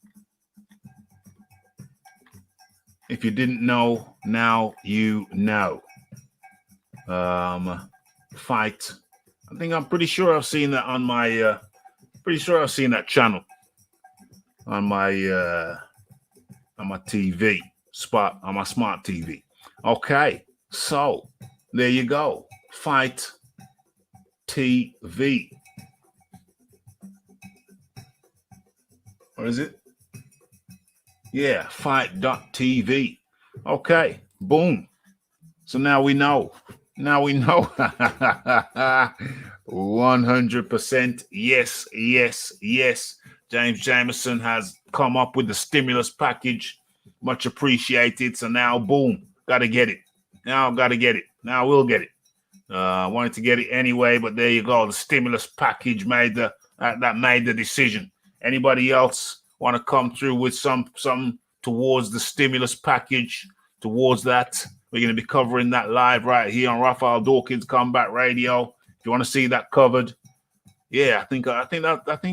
now you know. Fight. I'm pretty sure I've seen that on my, channel on my TV spot, on my smart TV. Okay. So there you go. Fight TV. What is it? Yeah, fight.tv. Okay, boom. So now we know. 100% yes. James Jameson has come up with the stimulus package. Much appreciated. So now, boom, gotta get it. Now we'll get it. Wanted to get it anyway, but there you go. The stimulus package made the decision. Anybody else want to come through with some towards the stimulus package? Towards that, we're going to be covering that live right here on Raphael Dawkins Combat Radio. If you want to see that covered, yeah, I think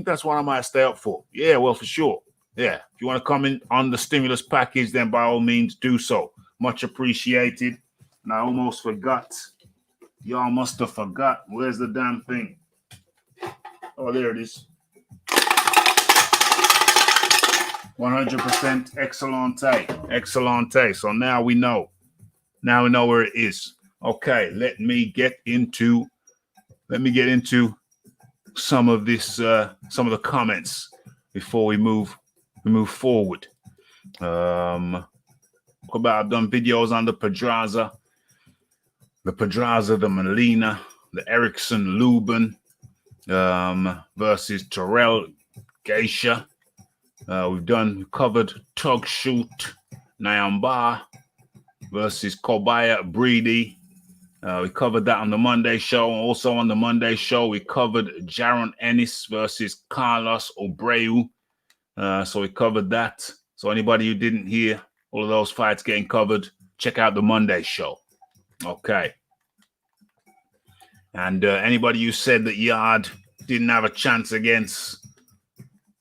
that's what I might stay up for. Yeah, well, for sure. Yeah, if you want to come in on the stimulus package, then by all means do so. Much appreciated. And I almost forgot. Y'all must have forgot. Where's the damn thing? Oh, there it is. 100% excellente. Excellente. So now we know. Now we know where it is. Okay, let me get into some of this, some of the comments before we move forward. I've done videos on the Pedraza, the Molina, the Erickson Lubin versus Terrell Geisha. We've covered Tug Shoot Nyamba versus Kobaya Breedy. We covered that on the Monday show. Also on the Monday show, we covered Jaron Ennis versus Carlos Obreu. So we covered that. So anybody who didn't hear all of those fights getting covered, check out the Monday show. Okay. And anybody who said that Yard didn't have a chance against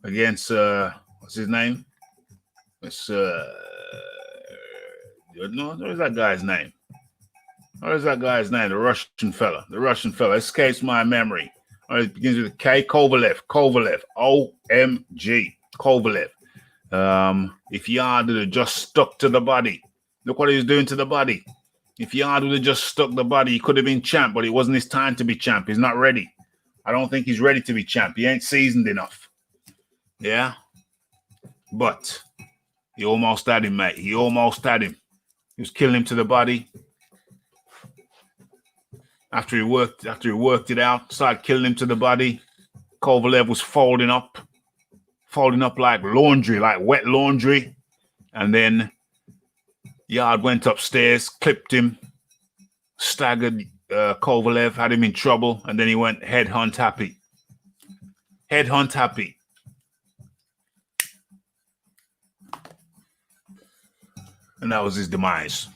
what's his name? It's no, what is that guy's name? What is that guy's name? The Russian fella. Escapes my memory. All right, it begins with a K. Kovalev. OMG. Kovalev. If Yard would have just stuck to the body. Look what he was doing to the body. If Yard would have just stuck the body, he could have been champ, but it wasn't his time to be champ. He's not ready. I don't think he's ready to be champ. He ain't seasoned enough. Yeah? But he almost had him, mate. He almost had him. He was killing him to the body. After he worked it out, started killing him to the body. Kovalev was folding up like laundry, like wet laundry. And then Yard went upstairs, clipped him, staggered Kovalev, had him in trouble, and then he went headhunt happy. Headhunt happy. And that was his demise.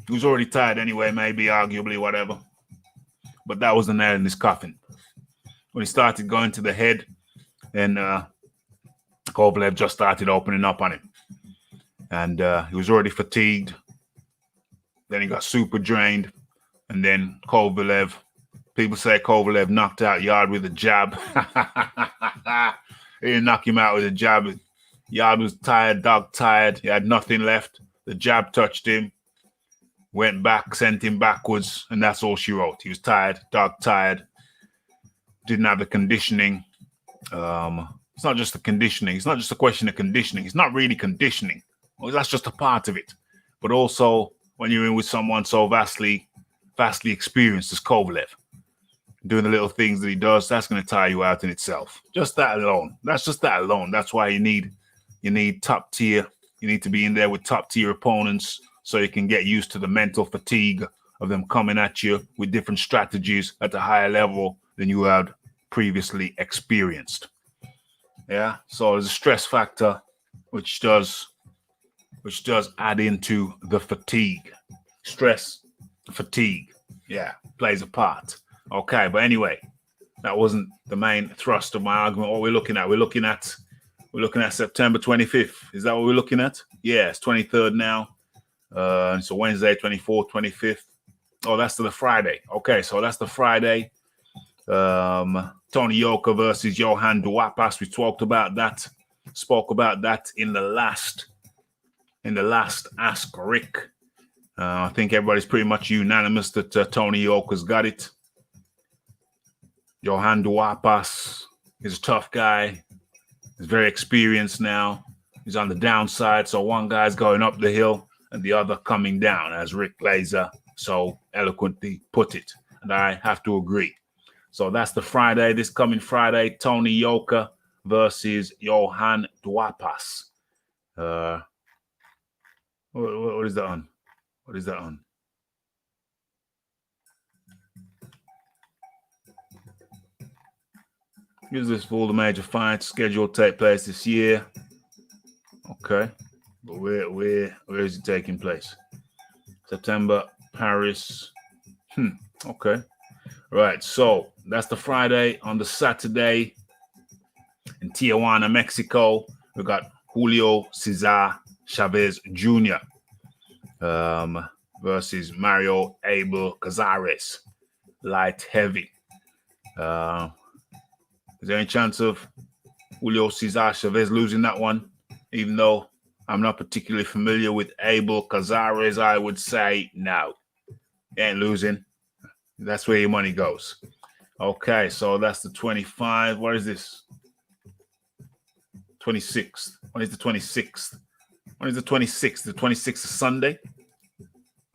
He was already tired anyway, maybe, arguably, whatever. But that was the nail in his coffin. When he started going to the head, and Kovalev just started opening up on him. And he was already fatigued. Then he got super drained. And then Kovalev, people say Kovalev knocked out Yard with a jab. He didn't knock him out with a jab. Yard was tired, dog tired. He had nothing left. The jab touched him. Went back, sent him backwards, and that's all she wrote. He was tired, dog tired, didn't have the conditioning. It's not just the conditioning. It's not just a question of conditioning. It's not really conditioning. Well, that's just a part of it. But also, when you're in with someone so vastly experienced as Kovalev, doing the little things that he does, that's going to tire you out in itself. Just that alone. That's just that alone. That's why you need top tier. You need to be in there with top tier opponents, so you can get used to the mental fatigue of them coming at you with different strategies at a higher level than you had previously experienced. Yeah, so there's a stress factor which does add into the fatigue. Stress, fatigue, yeah, plays a part. Okay, but anyway, that wasn't the main thrust of my argument. What we're looking at September 25th. Is that what we're looking at? Yeah, it's 23rd now. So Wednesday, 24th, 25th. Oh, that's the Friday. Okay, so that's the Friday. Tony Yoka versus Johan Duapas. We spoke about that in the last Ask Rick. I think everybody's pretty much unanimous that Tony Yoka's got it. Johan Duapas is a tough guy. He's very experienced now. He's on the downside, so one guy's going up the hill and the other coming down, as Rick Glazer so eloquently put it. And I have to agree. So that's the Friday, this coming Friday, Tony Yoka versus Johan Duapas. What is that on? What is that on? Here's this for all the major fights scheduled to take place this year. Okay. But where is it taking place? September, Paris. Okay. Right. So that's the Friday. On the Saturday in Tijuana, Mexico, we got Julio Cesar Chavez Jr. Versus Mario Abel Cazares, light heavy. Is there any chance of Julio Cesar Chavez losing that one? Even though I'm not particularly familiar with Abel Cazares, I would say no. He ain't losing. That's where your money goes. Okay, so that's the 25. What is this? 26th. When is the 26th? When is the 26th? The 26th is Sunday.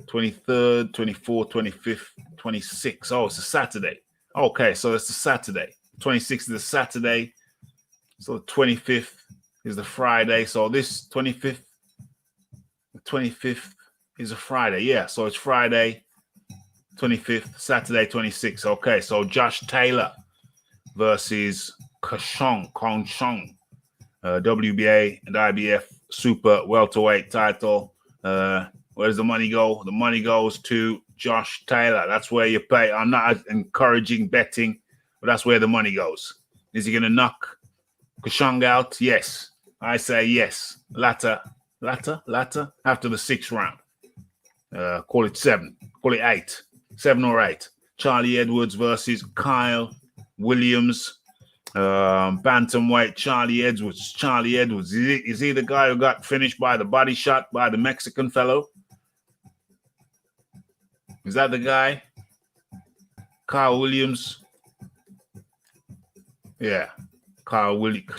23rd, 24th, 25th, 26th. Oh, it's a Saturday. Okay, so it's a Saturday. 26th is a Saturday. So the 25th is the Friday. So this 25th, the 25th is a Friday. Yeah, so it's Friday, 25th, Saturday, 26th. Okay, so Josh Taylor versus Khongsong, WBA and IBF Super Welterweight title. Where does the money go? The money goes to Josh Taylor. That's where you pay. I'm not encouraging betting, but that's where the money goes. Is he going to knock Khongsong out? Yes. I say yes. Latter after the 6th round. Call it 7. Call it 8. 7 or 8. Charlie Edwards versus Kyle Williams. Bantamweight Charlie Edwards. Charlie Edwards. Is he the guy who got finished by the body shot by the Mexican fellow? Is that the guy? Kyle Williams. Yeah.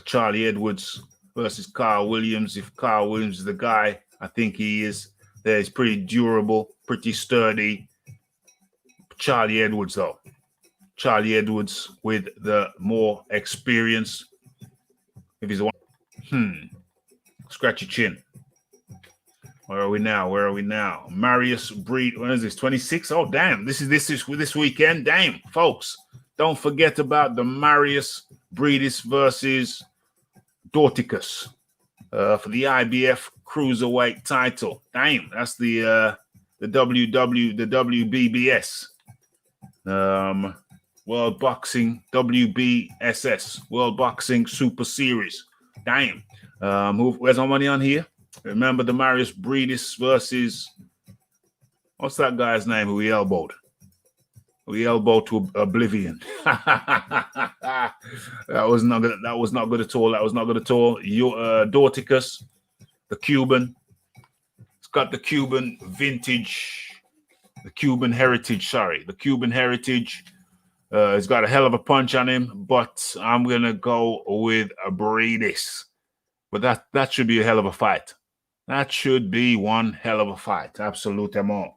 Charlie Edwards versus Kyle Williams. If Kyle Williams is the guy, I think he is. He's pretty durable, pretty sturdy. Charlie Edwards, though. Charlie Edwards with the more experience. If he's one. Scratch your chin. Where are we now? Marius Breed. When is this? 26? Oh, damn. This is this weekend. Damn, folks. Don't forget about the Marius Breedis versus Dorticus for the IBF Cruiserweight title. Damn, that's the WBBS. World Boxing WBSS. World Boxing Super Series. Damn. Where's my money on here? Remember the Marius Breedis versus, what's that guy's name who he elbowed? We elbowed to oblivion. That was not good. That was not good at all. Dorticus, the Cuban. It's got the Cuban vintage, the Cuban heritage. Sorry, the Cuban heritage. It's got a hell of a punch on him, but I'm gonna go with a Breedis. But that should be a hell of a fight. That should be one hell of a fight. Absolutement.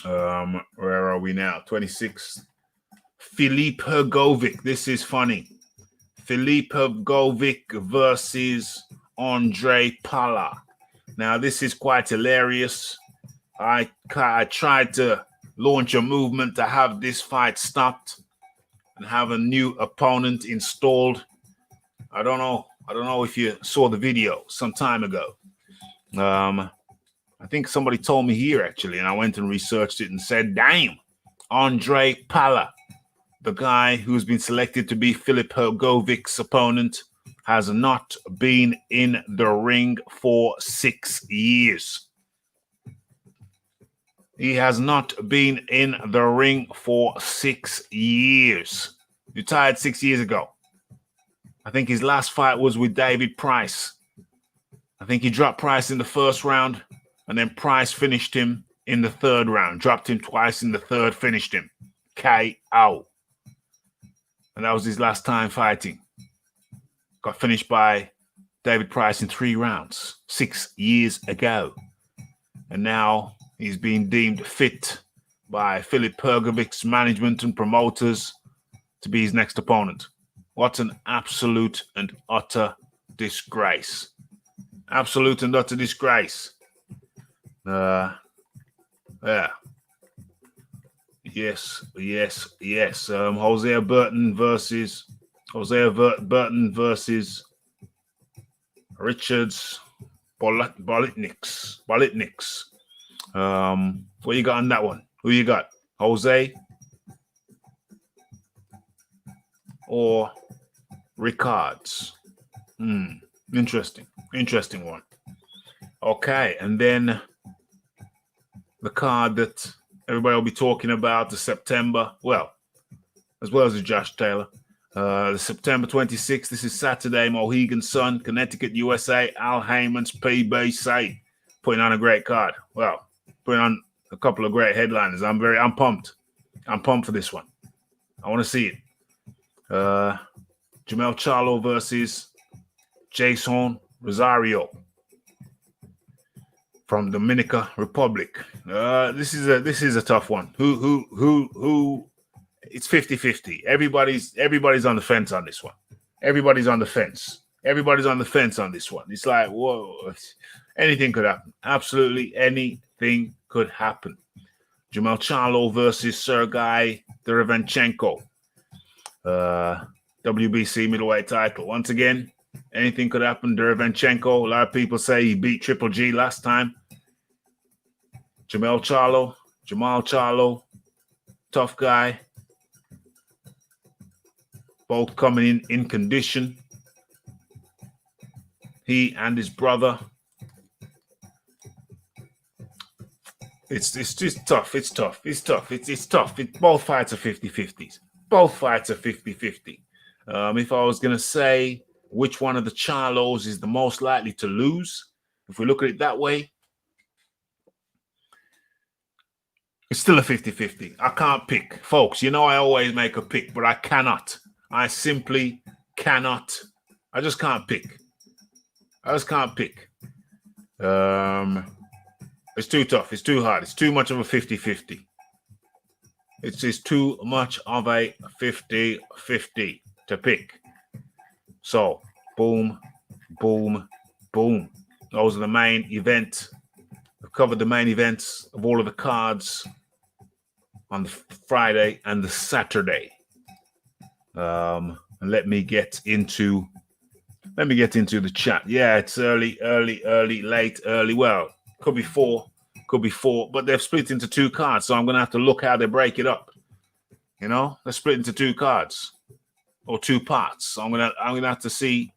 Where are we now? 26. Filip Hrgovic. This is funny. Filip Hrgovic versus Andre Pala. Now, this is quite hilarious. I tried to launch a movement to have this fight stopped and have a new opponent installed. I don't know if you saw the video some time ago. I think somebody told me here, actually, and I went and researched it and said, damn, Andre Pala, the guy who's been selected to be Filip Hrgovic's opponent, has not been in the ring for 6 years. He has not been in the ring for 6 years. Retired 6 years ago. I think his last fight was with David Price. I think he dropped Price in the first round, and then Price finished him in the third round. Dropped him twice in the third, finished him. KO. And that was his last time fighting. Got finished by David Price in 3 rounds 6 years ago. And now he's been deemed fit by Filip Hrgovic's management and promoters to be his next opponent. What an absolute and utter disgrace. Absolute and utter disgrace. Yeah. Yes. Hosea Burton versus Richards Bolitniks. What you got on that one? Who you got? Jose or Ricards. Interesting one. Okay, and then the card that everybody will be talking about, the September, well, as well as the Josh Taylor. The September 26th, this is Saturday, Mohegan Sun, Connecticut, USA, Al Heyman's PBC, putting on a great card. Well, putting on a couple of great headliners. I'm pumped. I'm pumped for this one. I want to see it. Jamel Charlo versus Jason Rosario from Dominica Republic. This is a tough one. Who it's 50-50. Everybody's on the fence on this one. Everybody's on the fence. Everybody's on the fence on this one. It's like, whoa, anything could happen. Absolutely anything could happen. Jamel Charlo versus Sergey Derevyanchenko. WBC middleweight title. Once again, anything could happen. Derevyanchenko, a lot of people say he beat Triple G last time. Jamal Charlo, tough guy. Both coming in condition. He and his brother. It's just tough. It's tough. Both fights are 50-50s. Both fights are 50-50. If I was going to say which one of the Charlos is the most likely to lose, if we look at it that way, it's still a 50-50. I can't pick. Folks, you know I always make a pick, but I cannot. I simply cannot. I just can't pick. It's too tough. It's too hard. It's too much of a 50-50. It's just too much of a 50-50 to pick. So, boom, boom, boom. Those are the main event. I've covered the main events of all of the cards on the Friday and the Saturday. And let me get into the chat. Yeah, it's early, late, early. Well, could be four, but they've split into two cards, so I'm gonna have to look how they break it up. You know, they're split into two cards or two parts. So I'm gonna have to see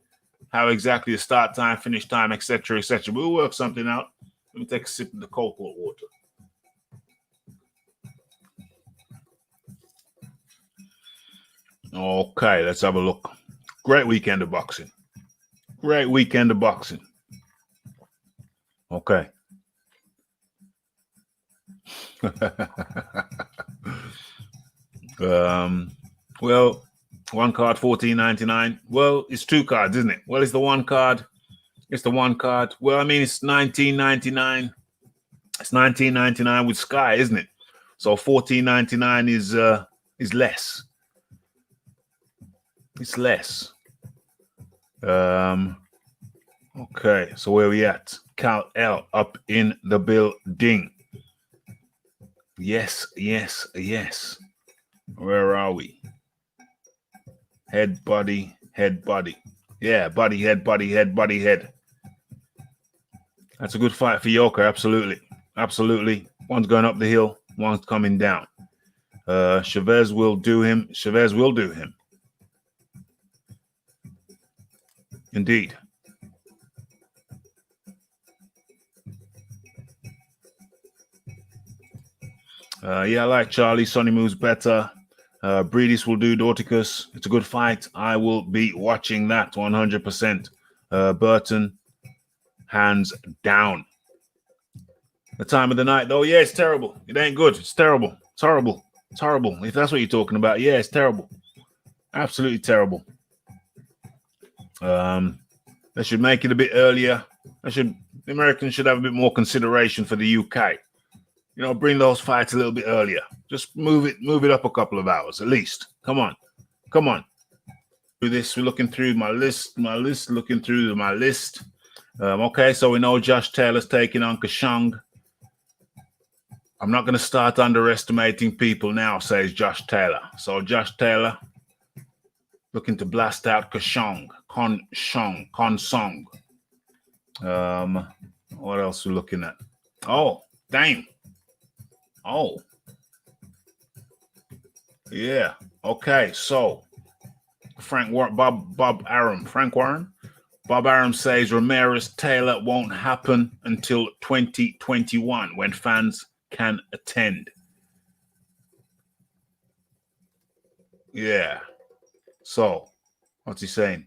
how exactly the start time, finish time, etc. We'll work something out. Let me take a sip of the cold water. Okay, let's have a look. Great weekend of boxing. Okay. Well, one card, $14.99. Well, it's two cards, isn't it? Well, it's the one card. Well, I mean, it's $19.99. It's $19.99 with Sky, isn't it? So $14.99 is less. It's less. Okay, so where we at? Cal L up in the building. Yes. Where are we? Head, body. Yeah, body, head. That's a good fight for Yoka, absolutely. One's going up the hill, one's coming down. Chavez will do him. Indeed. Yeah, I like Charlie. Sonny moves better. Breedis will do Dorticus. It's a good fight. I will be watching that 100%. Burton, hands down. The time of the night, though, yeah, it's terrible. It ain't good. It's terrible. It's horrible. If that's what you're talking about, yeah, it's terrible. Absolutely terrible. They should make it a bit earlier. The Americans should have a bit more consideration for the UK. You know, bring those fights a little bit earlier. Just move it up a couple of hours at least. Come on. Do this. We're looking through my list. Okay, so we know Josh Taylor's taking on Khongsong. I'm not going to start underestimating people now, says Josh Taylor. So Josh Taylor looking to blast out Khongsong. What else are we looking at? Oh, damn. Oh. Yeah. Okay, so Bob Arum. Frank Warren? Bob Arum says Ramirez Taylor won't happen until 2021 when fans can attend. Yeah. So, what's he saying?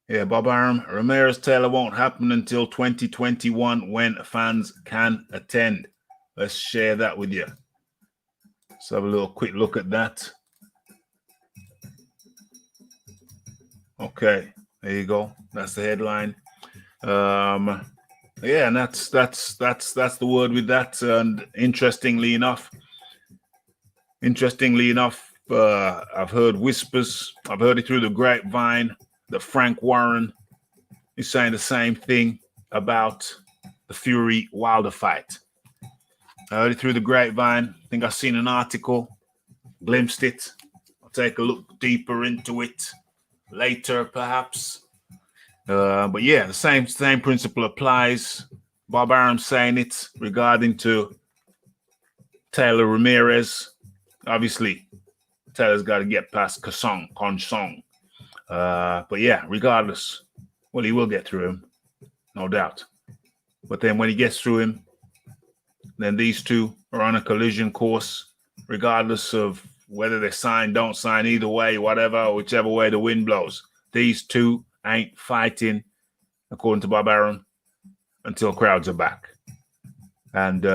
Yeah, Bob Arum, Ramirez Taylor won't happen until 2021 when fans can attend. Let's share that with you. Let's have a little quick look at that. Okay, there you go. That's the headline. Yeah, and that's the word with that. And interestingly enough, I've heard whispers. I've heard it through the grapevine that Frank Warren is saying the same thing about the Fury Wilder fight. I heard it through the grapevine. I think I've seen an article, glimpsed it. I'll take a look deeper into it later, perhaps. But yeah, the same principle applies. Bob Arum saying it regarding to Taylor Ramirez. Obviously, Taylor's got to get past Khongsong. But yeah, regardless, well, he will get through him, no doubt. But then when he gets through him, then these two are on a collision course, regardless of whether they sign, don't sign, either way, whatever, whichever way the wind blows. These two ain't fighting, according to Bob Arum, until crowds are back. And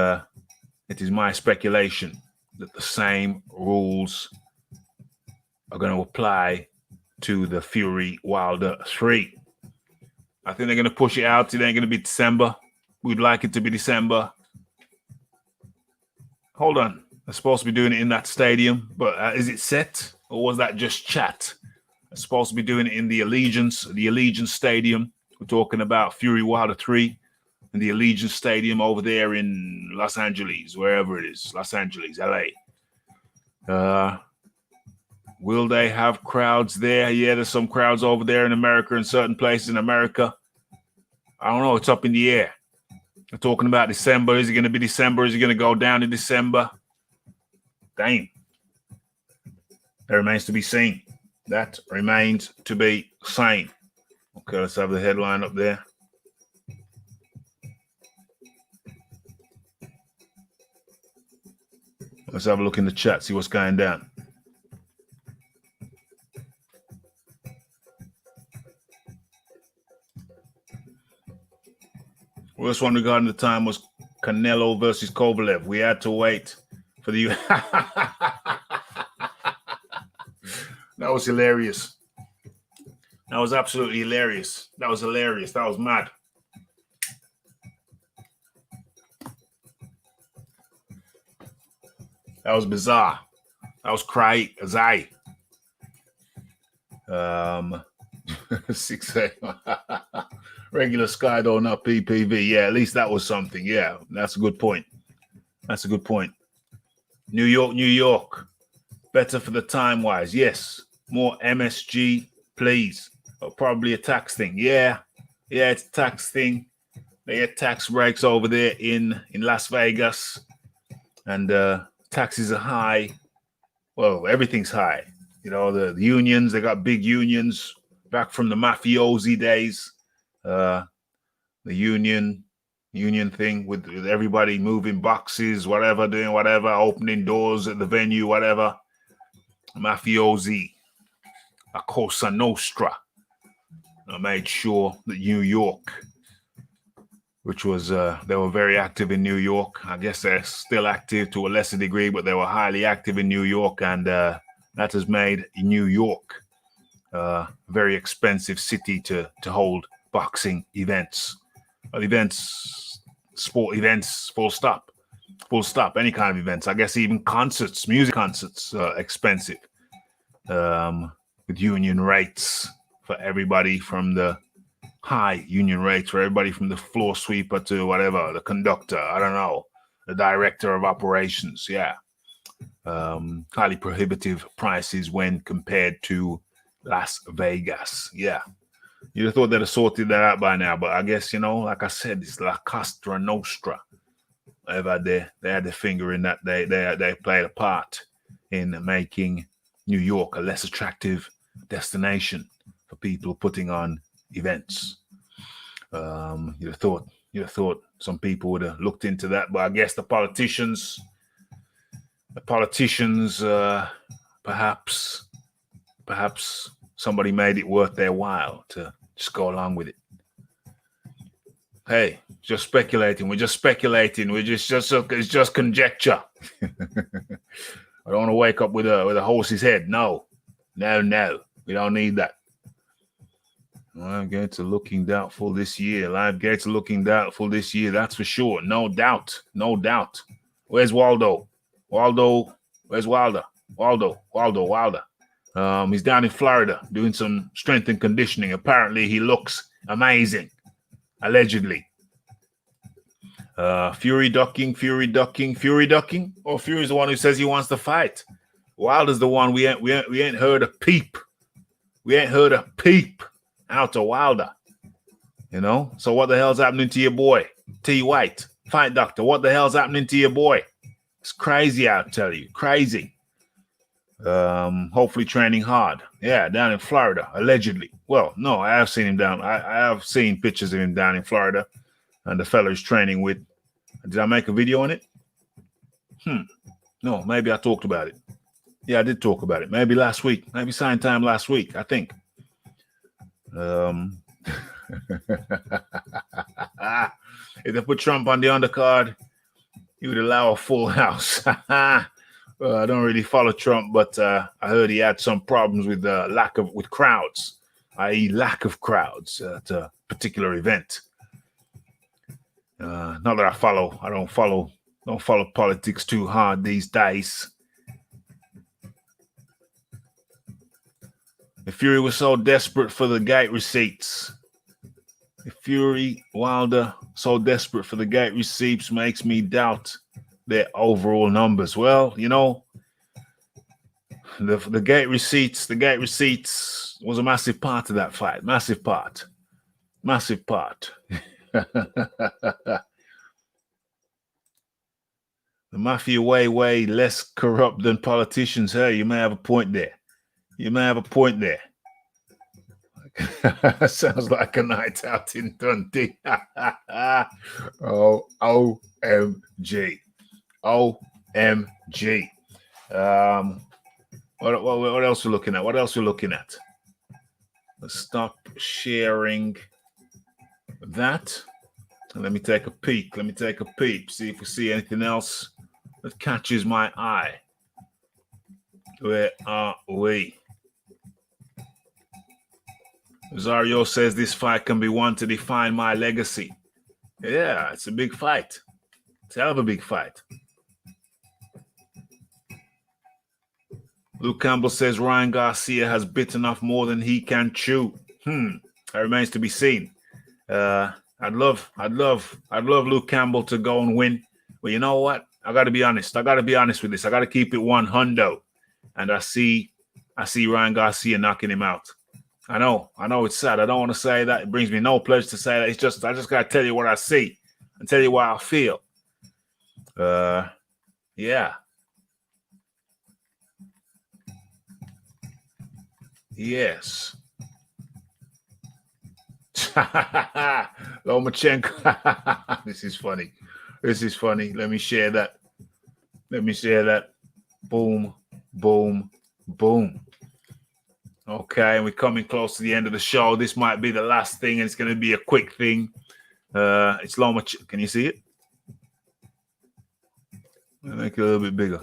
it is my speculation that the same rules are going to apply to the Fury Wilder 3. I think they're going to push it out. It ain't going to be December. We'd like it to be December. Hold on. They're supposed to be doing it in that stadium, but is it set or was that just chat? They're supposed to be doing it in the Allegiance Stadium. We're talking about Fury Wilder 3 in the Allegiance Stadium over there in Los Angeles, wherever it is, Los Angeles, LA. Will they have crowds there? Yeah, there's some crowds over there in America, in certain places in America. I don't know. It's up in the air. We're talking about December. Is it going to be December? Is it going to go down in December? Damn. That remains to be seen. That remains to be seen. Okay, let's have the headline up there. Let's have a look in the chat, see what's going down. Well, this one regarding the time was Canelo versus Kovalev. We had to wait for the... That was hilarious. That was absolutely hilarious. That was hilarious. That was mad. That was bizarre. That was crazy. 6A. Regular Sky though, not PPV. Yeah, at least that was something. Yeah, that's a good point. That's a good point. New York. Better for the time-wise. Yes. More MSG, please. Or probably a tax thing. Yeah, it's a tax thing. They get tax breaks over there in Las Vegas. And taxes are high. Well, everything's high. You know, the unions, they got big unions back from the mafiosi days. The union thing with everybody moving boxes, whatever, doing whatever, opening doors at the venue, whatever. Mafiosi, La Cosa Nostra. I made sure that New York, which was, they were very active in New York. I guess they're still active to a lesser degree, but they were highly active in New York. And that has made New York a very expensive city to hold boxing events. Sport events, full stop. Any kind of events. I guess even concerts, music concerts, expensive. With union rates for everybody from the high union rates for everybody from the floor sweeper to whatever, the conductor, I don't know, the director of operations. Yeah. Highly prohibitive prices when compared to Las Vegas. Yeah. You'd have thought they'd have sorted that out by now, but I guess, you know, like I said, it's La Cosa Nostra. They had their finger in that. They played a part in making New York a less attractive destination for people putting on events. You'd have thought some people would have looked into that, but I guess the politicians, perhaps somebody made it worth their while to just go along with it. Hey, just speculating. We're just speculating. It's just conjecture. I don't want to wake up with a horse's head. No. We don't need that. Live gates are looking doubtful this year. That's for sure. No doubt. Where's Waldo? Where's Wilder? Wilder. He's down in Florida doing some strength and conditioning. Apparently, he looks amazing. Allegedly. Fury ducking. Or Fury's the one who says he wants to fight. Wilder's the one we ain't heard a peep. We ain't heard a peep out of Wilder. You know? So what the hell's happening to your boy? T. White, fight doctor. What the hell's happening to your boy? It's crazy, I'll tell you. Crazy. Hopefully training hard. Yeah, down in Florida, allegedly. Well, no, I have seen him down. I have seen pictures of him down in Florida and the fellow training with. Did I make a video on it? No, maybe I talked about it. Yeah, I did talk about it. Maybe last week. Maybe sometime last week, I think. If they put Trump on the undercard, he would allow a full house. I don't really follow Trump, but I heard he had some problems with with crowds, i.e., lack of crowds at a particular event. Not that I don't follow politics too hard these days. If Fury was so desperate for the gate receipts, Wilder so desperate for the gate receipts makes me doubt their overall numbers. Well, you know, the gate receipts was a massive part of that fight. Massive part. The mafia way less corrupt than politicians. Hey, you may have a point there. Sounds like a night out in Dundee. Oh, OMG. What else we're looking at? Let's stop sharing that. And let me take a peek. See if we see anything else that catches my eye. Where are we? Rosario says this fight can be one to define my legacy. Yeah, it's a big fight. It's a hell of a big fight. Luke Campbell says Ryan Garcia has bitten off more than he can chew. That remains to be seen. I'd love Luke Campbell to go and win. But you know what? I got to be honest. With this. I got to keep it 100. And I see Ryan Garcia knocking him out. I know it's sad. I don't want to say that. It brings me no pleasure to say that. I just got to tell you what I see and tell you what I feel. Yeah. Yes. Lomachenko. This is funny. Let me share that. Boom. Okay, and we're coming close to the end of the show. This might be the last thing, and it's going to be a quick thing. It's Lomachenko. Can you see it? I'll make it a little bit bigger.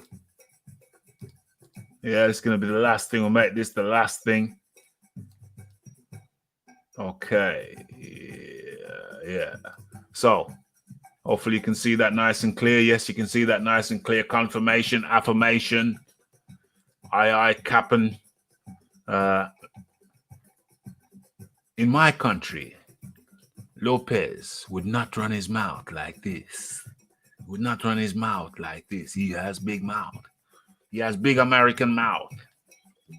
Yeah, it's going to be the last thing. We'll make this the last thing. Okay. Yeah. So, hopefully you can see that nice and clear. Yes, you can see that nice and clear. Confirmation, affirmation. Aye, Captain. In my country, Lopez would not run his mouth like this. He has big mouth. He has big American mouth.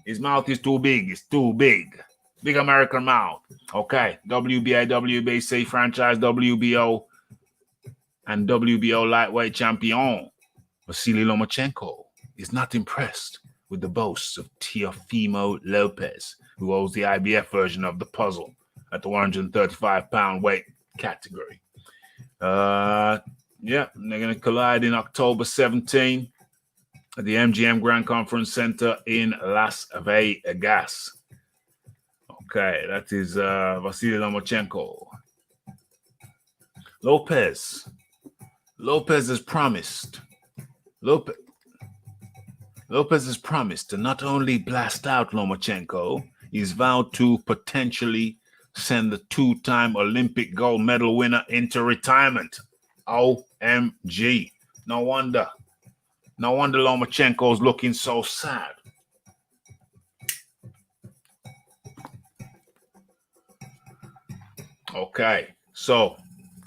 His mouth is too big. It's too big. Big American mouth. Okay. WBA, WBC franchise, WBO, and WBO lightweight champion Vasily Lomachenko is not impressed with the boasts of Teofimo Lopez, who holds the IBF version of the puzzle at the 135-pound weight category. Yeah, they're going to collide in October 17 at the MGM Grand Conference Center in Las Vegas. Okay, that is Vasily Lomachenko. Lopez has promised. Lopez has promised to not only blast out Lomachenko, he's vowed to potentially send the two-time Olympic gold medal winner into retirement. OMG. No wonder Lomachenko's looking so sad. Okay, so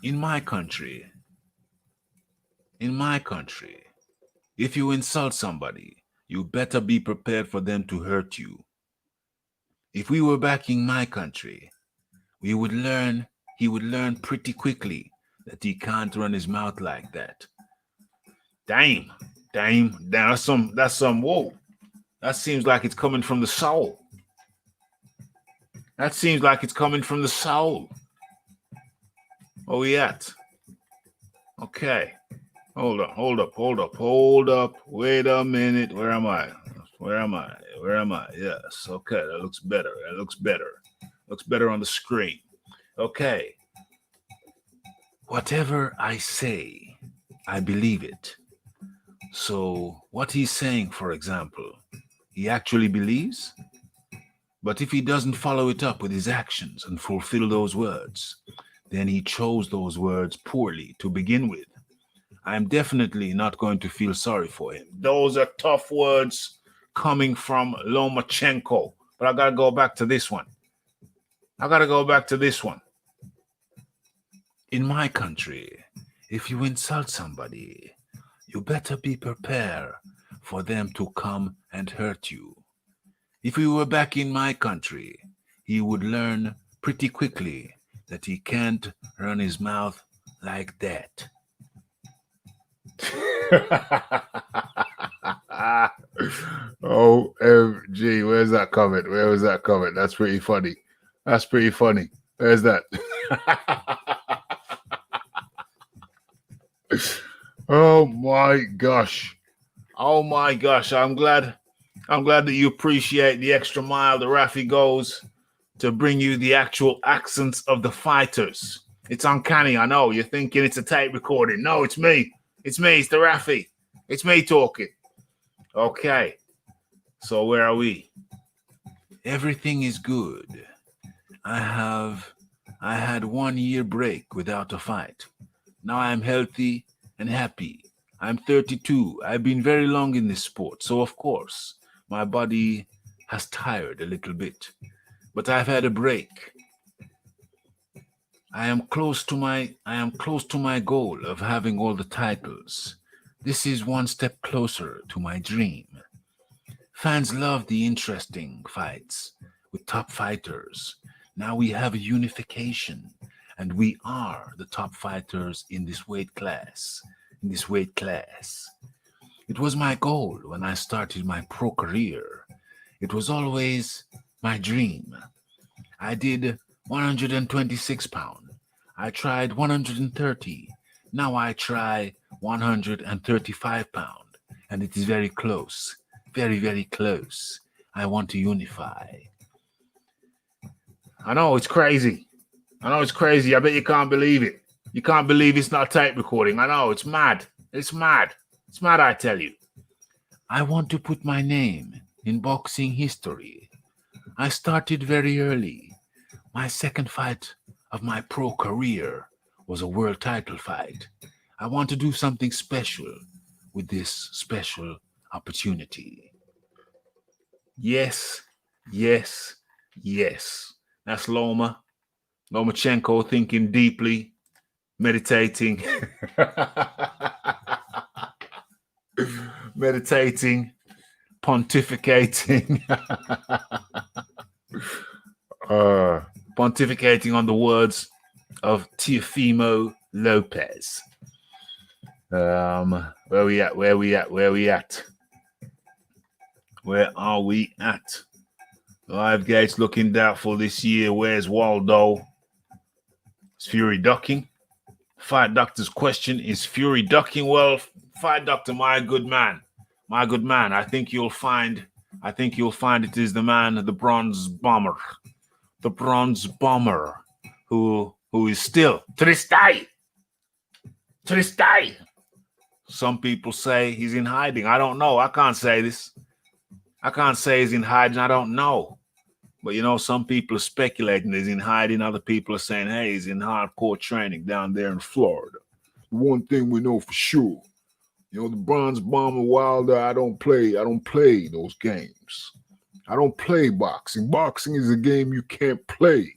in my country, if you insult somebody, you better be prepared for them to hurt you. If we were back in my country, he would learn pretty quickly that he can't run his mouth like that. Damn, that's some, whoa. That seems like it's coming from the soul. Where we at? Okay. Hold up. Wait a minute. Where am I? Yes. Okay. That looks better. Looks better on the screen. Okay. Whatever I say, I believe it. So what he's saying, for example, he actually believes? But if he doesn't follow it up with his actions and fulfill those words, then he chose those words poorly to begin with. I'm definitely not going to feel sorry for him. Those are tough words coming from Lomachenko. But I got to go back to this one. In my country, if you insult somebody, you better be prepared for them to come and hurt you. If we were back in my country, he would learn pretty quickly that he can't run his mouth like that. OMG, where's that comment? Where was that comment? That's pretty funny. Where's that? Oh my gosh. I'm glad that you appreciate the extra mile that Rafi goes to bring you the actual accents of the fighters. It's uncanny, I know. You're thinking it's a tape recording. No, it's me. It's the Rafi. It's me talking. Okay. So where are we? Everything is good. I had 1 year break without a fight. Now I'm healthy and happy. I'm 32. I've been very long in this sport. So of course, my body has tired a little bit. But I've had a break. I am close to my goal of having all the titles. This is one step closer to my dream. Fans love the interesting fights with top fighters. Now we have a unification, and we are the top fighters in this weight class. It was my goal when I started my pro career. It was always my dream. I did 126 pounds. I tried 130. Now I try 135 pounds. And it is very close. Very, very close. I want to unify. I know it's crazy. I bet you can't believe it. You can't believe it's not tape recording. I know, it's mad. It's mad, I tell you. I want to put my name in boxing history. I started very early. My second fight of my pro career was a world title fight. I want to do something special with this special opportunity. Yes. That's Lomachenko thinking deeply, meditating, pontificating, pontificating on the words of Teofimo Lopez. Where we at? Where are we at? Live gates looking doubtful this year. Where's Waldo? Is Fury ducking? Fight Doctor's question, is Fury ducking? Well, Fight Doctor, my good man. I think you'll find it is the man, the bronze bomber. The bronze bomber who is still to this day. Some people say he's in hiding. I don't know. I can't say this. I can't say he's in hiding. I don't know. But, some people are speculating he's in hiding. Other people are saying, hey, he's in hardcore training down there in Florida. One thing we know for sure, the bronze bomber Wilder, I don't play those games. I don't play boxing. Boxing is a game you can't play.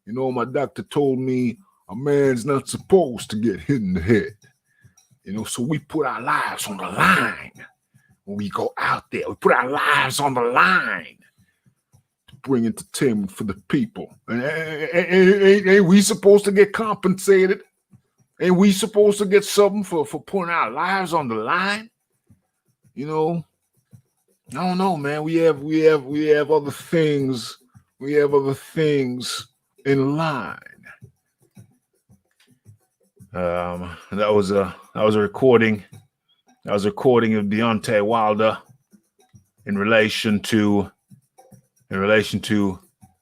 My doctor told me a man's not supposed to get hit in the head. So we put our lives on the line when we go out there. We put our lives on the line to bring entertainment for the people. And ain't we supposed to get compensated? Ain't we supposed to get something for putting our lives on the line? I don't know, man. We have other things. We have other things in line. That was a recording. That was a recording of Deontay Wilder in relation to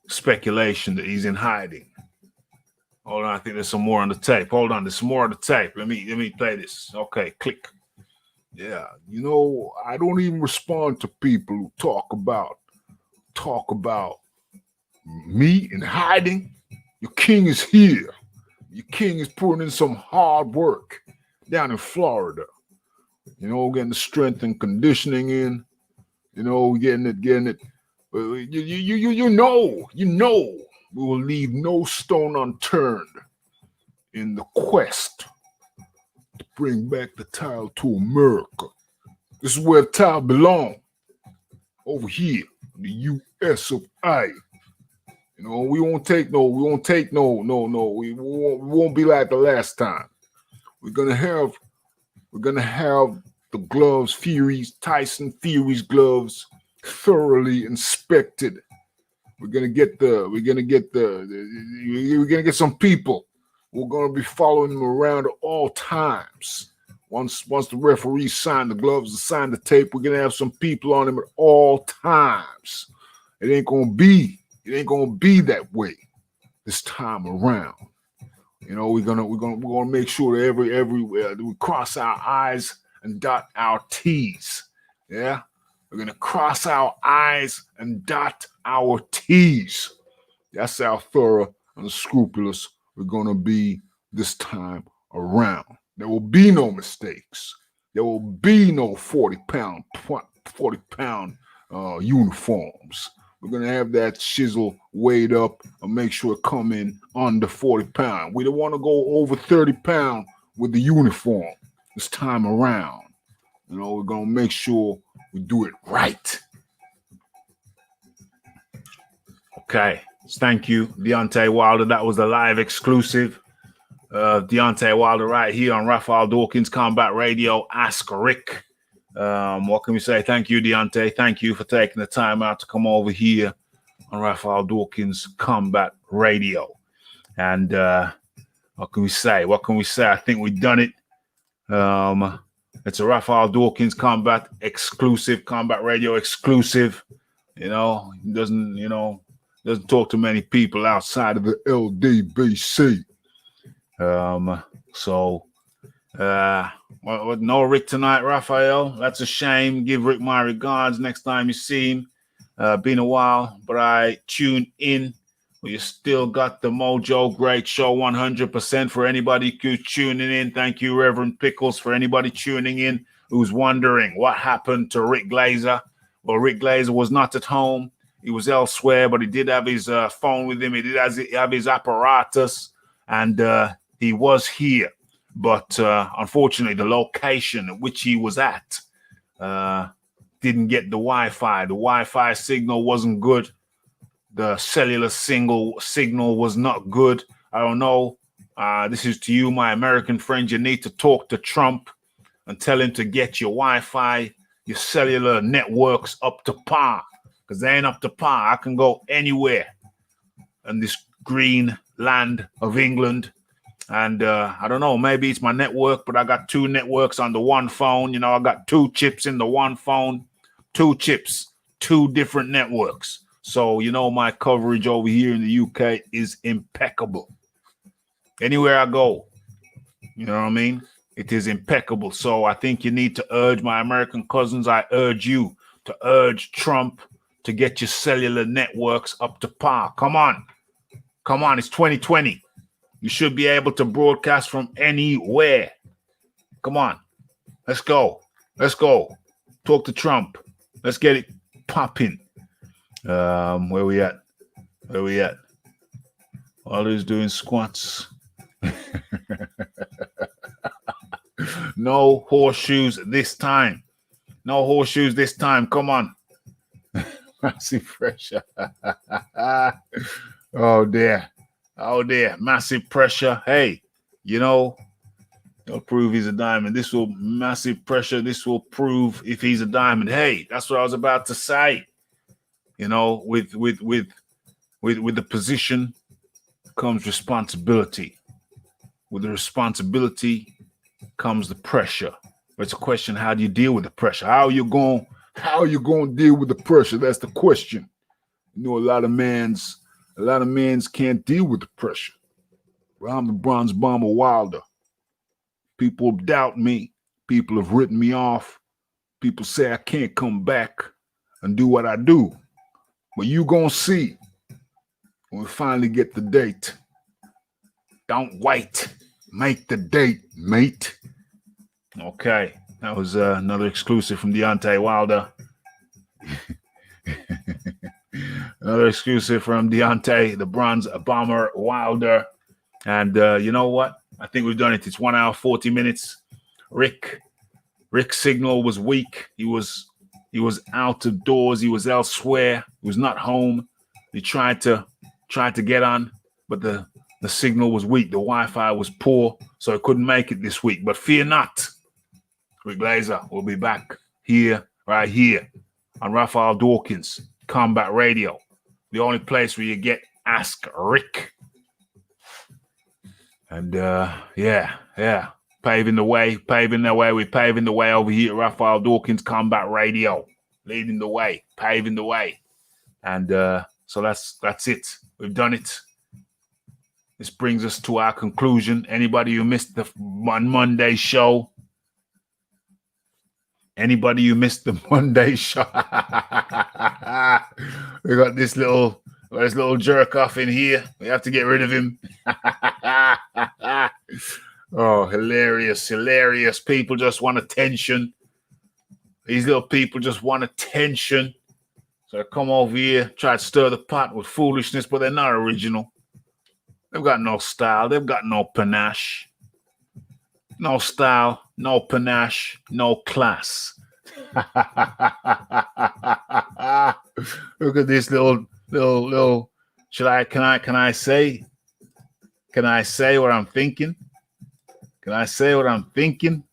speculation that he's in hiding. Hold on, I think there's some more on the tape. Hold on, there's some more on the tape. Let me play this. Okay, click. Yeah, I don't even respond to people who talk about me in hiding. Your king is here. Your king is putting in some hard work down in Florida. Getting the strength and conditioning in. Getting it. You know, we will leave no stone unturned in the quest to bring back the title to America. This is where the title belongs. Over here, in the U.S. of A. We won't take no. We won't be like the last time. We're gonna have the gloves, Tyson Fury's gloves, thoroughly inspected. We're gonna get some people. We're gonna be following them around at all times. Once the referee signed the gloves and signed the tape, we're gonna have some people on him at all times. It ain't gonna be that way this time around. We're gonna make sure that everywhere we cross our I's and dot our T's. Yeah, we're gonna cross our I's and dot our T's. That's how thorough and scrupulous we're gonna be this time around. There will be no mistakes. There will be no 40-pound uniforms. We're going to have that shizzle weighed up and make sure it come in under 40 pounds. We don't want to go over 30 pounds with the uniform this time around. We're going to make sure we do it right. Okay. Thank you, Deontay Wilder. That was the live exclusive. Deontay Wilder right here on Raphael Dawkins Combat Radio. Ask Rick. What can we say? Thank you, Deontay. Thank you for taking the time out to come over here on Raphael Dawkins Combat Radio. And what can we say? I think we've done it. It's a Raphael Dawkins Combat Radio exclusive. Doesn't talk to many people outside of the LDBC. No Rick tonight, Raphael. That's a shame. Give Rick my regards next time you see him. Been a while, but I tune in. Well, you still got the Mojo Great Show 100% for anybody who's tuning in. Thank you, Reverend Pickles, for anybody tuning in who's wondering what happened to Rick Glazer. Well, Rick Glazer was not at home. He was elsewhere, but he did have his phone with him. He did have his apparatus, and he was here. But unfortunately, the location at which he was at didn't get the Wi-Fi. The Wi-Fi signal wasn't good. The cellular signal was not good. I don't know. This is to you, my American friend. You need to talk to Trump and tell him to get your Wi-Fi your cellular networks up to par, because they ain't up to par. I can go anywhere in this green land of England. And I don't know, maybe it's my network, but I got 2 networks on the one phone. You know, I got 2 chips in the one phone, 2 chips, 2 different networks. So, you know, my coverage over here in the UK is impeccable. Anywhere I go, you know what I mean? It is impeccable. So I think you need to urge my American cousins. I urge you to urge Trump to get your cellular networks up to par. Come on. Come on. It's 2020. You should be able to broadcast from anywhere. Come on. Let's go. Let's go. Talk to Trump. Let's get it popping. Where we at? Where we at? All he's doing squats. No horseshoes this time. No horseshoes this time. Come on. Massive pressure. Oh, dear. Oh, dear. Massive pressure. Hey, you know, it'll prove he's a diamond. This will massive pressure. This will prove if he's a diamond. Hey, that's what I was about to say. You know, with the position comes responsibility. With the responsibility comes the pressure. But it's a question: how do you deal with the pressure? How are you going to deal with the pressure? That's the question. You know, a lot of mans can't deal with the pressure. Well, I'm the Bronze Bomber Wilder. People doubt me. People have written me off. People say I can't come back and do what I do. But you gonna see when we finally get the date. Don't wait. Make the date, mate. Okay. That was another exclusive from Deontay Wilder. Another exclusive from Deontay, the Bronze Bomber Wilder. And you know what? I think we've done it. It's 1 hour, 40 minutes. Rick's signal was weak. He was out of doors. He was elsewhere. He was not home. He tried to get on, but the signal was weak. The Wi-Fi was poor, so he couldn't make it this week. But fear not. Rick Laser will be back here, right here, on Raphael Dawkins Combat Radio, the only place where you get Ask Rick. And yeah, paving the way. We're paving the way over here at Raphael Dawkins Combat Radio, leading the way, paving the way. And so that's it. We've done it. This brings us to our conclusion. Anybody who missed the Monday show, we got this little jerk off in here. We have to get rid of him. Oh, hilarious. People just want attention. These little people just want attention. So they come over here, try to stir the pot with foolishness, but they're not original. They've got no style. They've got no panache. No style, no panache, no class. Look at this little. Can I say what I'm thinking? Can I say what I'm thinking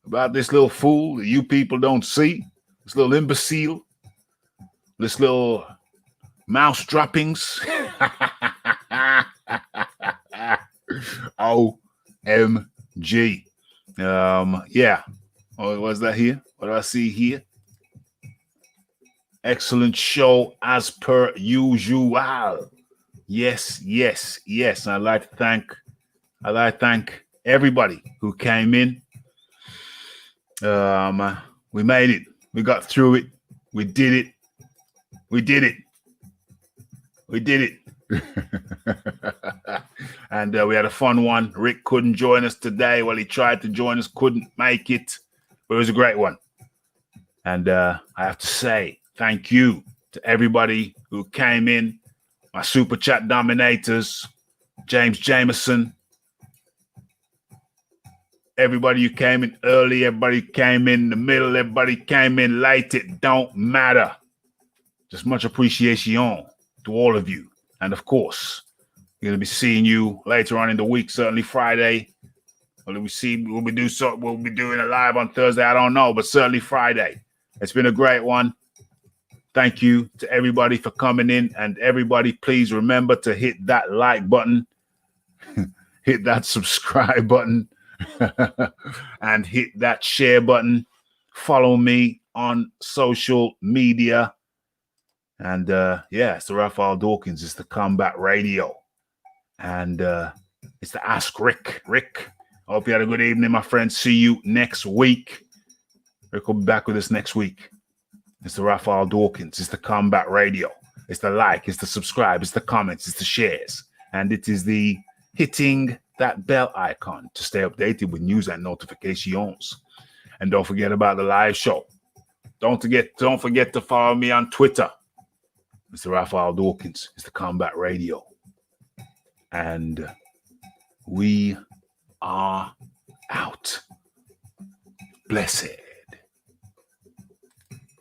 about this little fool that you people don't see? This little imbecile, this little mouse droppings. OMG. Yeah. Oh, was that here? What do I see here? Excellent show as per usual. Yes. I'd like to thank everybody who came in. We made it. We got through it. We did it. And we had a fun one. Rick couldn't join us today. Well, he tried to join us, couldn't make it, but it was a great one. And I have to say thank you to everybody who came in, my super chat dominators, James Jameson, everybody who came in early, everybody came in the middle, everybody came in late. It don't matter. Just much appreciation to all of you. And of course, we're going to be seeing you later on in the week, certainly Friday. We'll be doing it live on Thursday. I don't know, but certainly Friday. It's been a great one. Thank you to everybody for coming in, and everybody, please remember to hit that like button, hit that subscribe button, and hit that share button. Follow me on social media. And yeah, it's the Raphael Dawkins. It's the Combat Radio. And it's the Ask Rick. Rick, I hope you had a good evening, my friend. See you next week. Rick will be back with us next week. It's the Raphael Dawkins. It's the Combat Radio. It's the like. It's the subscribe. It's the comments. It's the shares. And it is the hitting that bell icon to stay updated with news and notifications. And don't forget about the live show. Don't forget to follow me on Twitter. It's the Raphael Dawkins. It's the Combat Radio. And we are out. Blessed.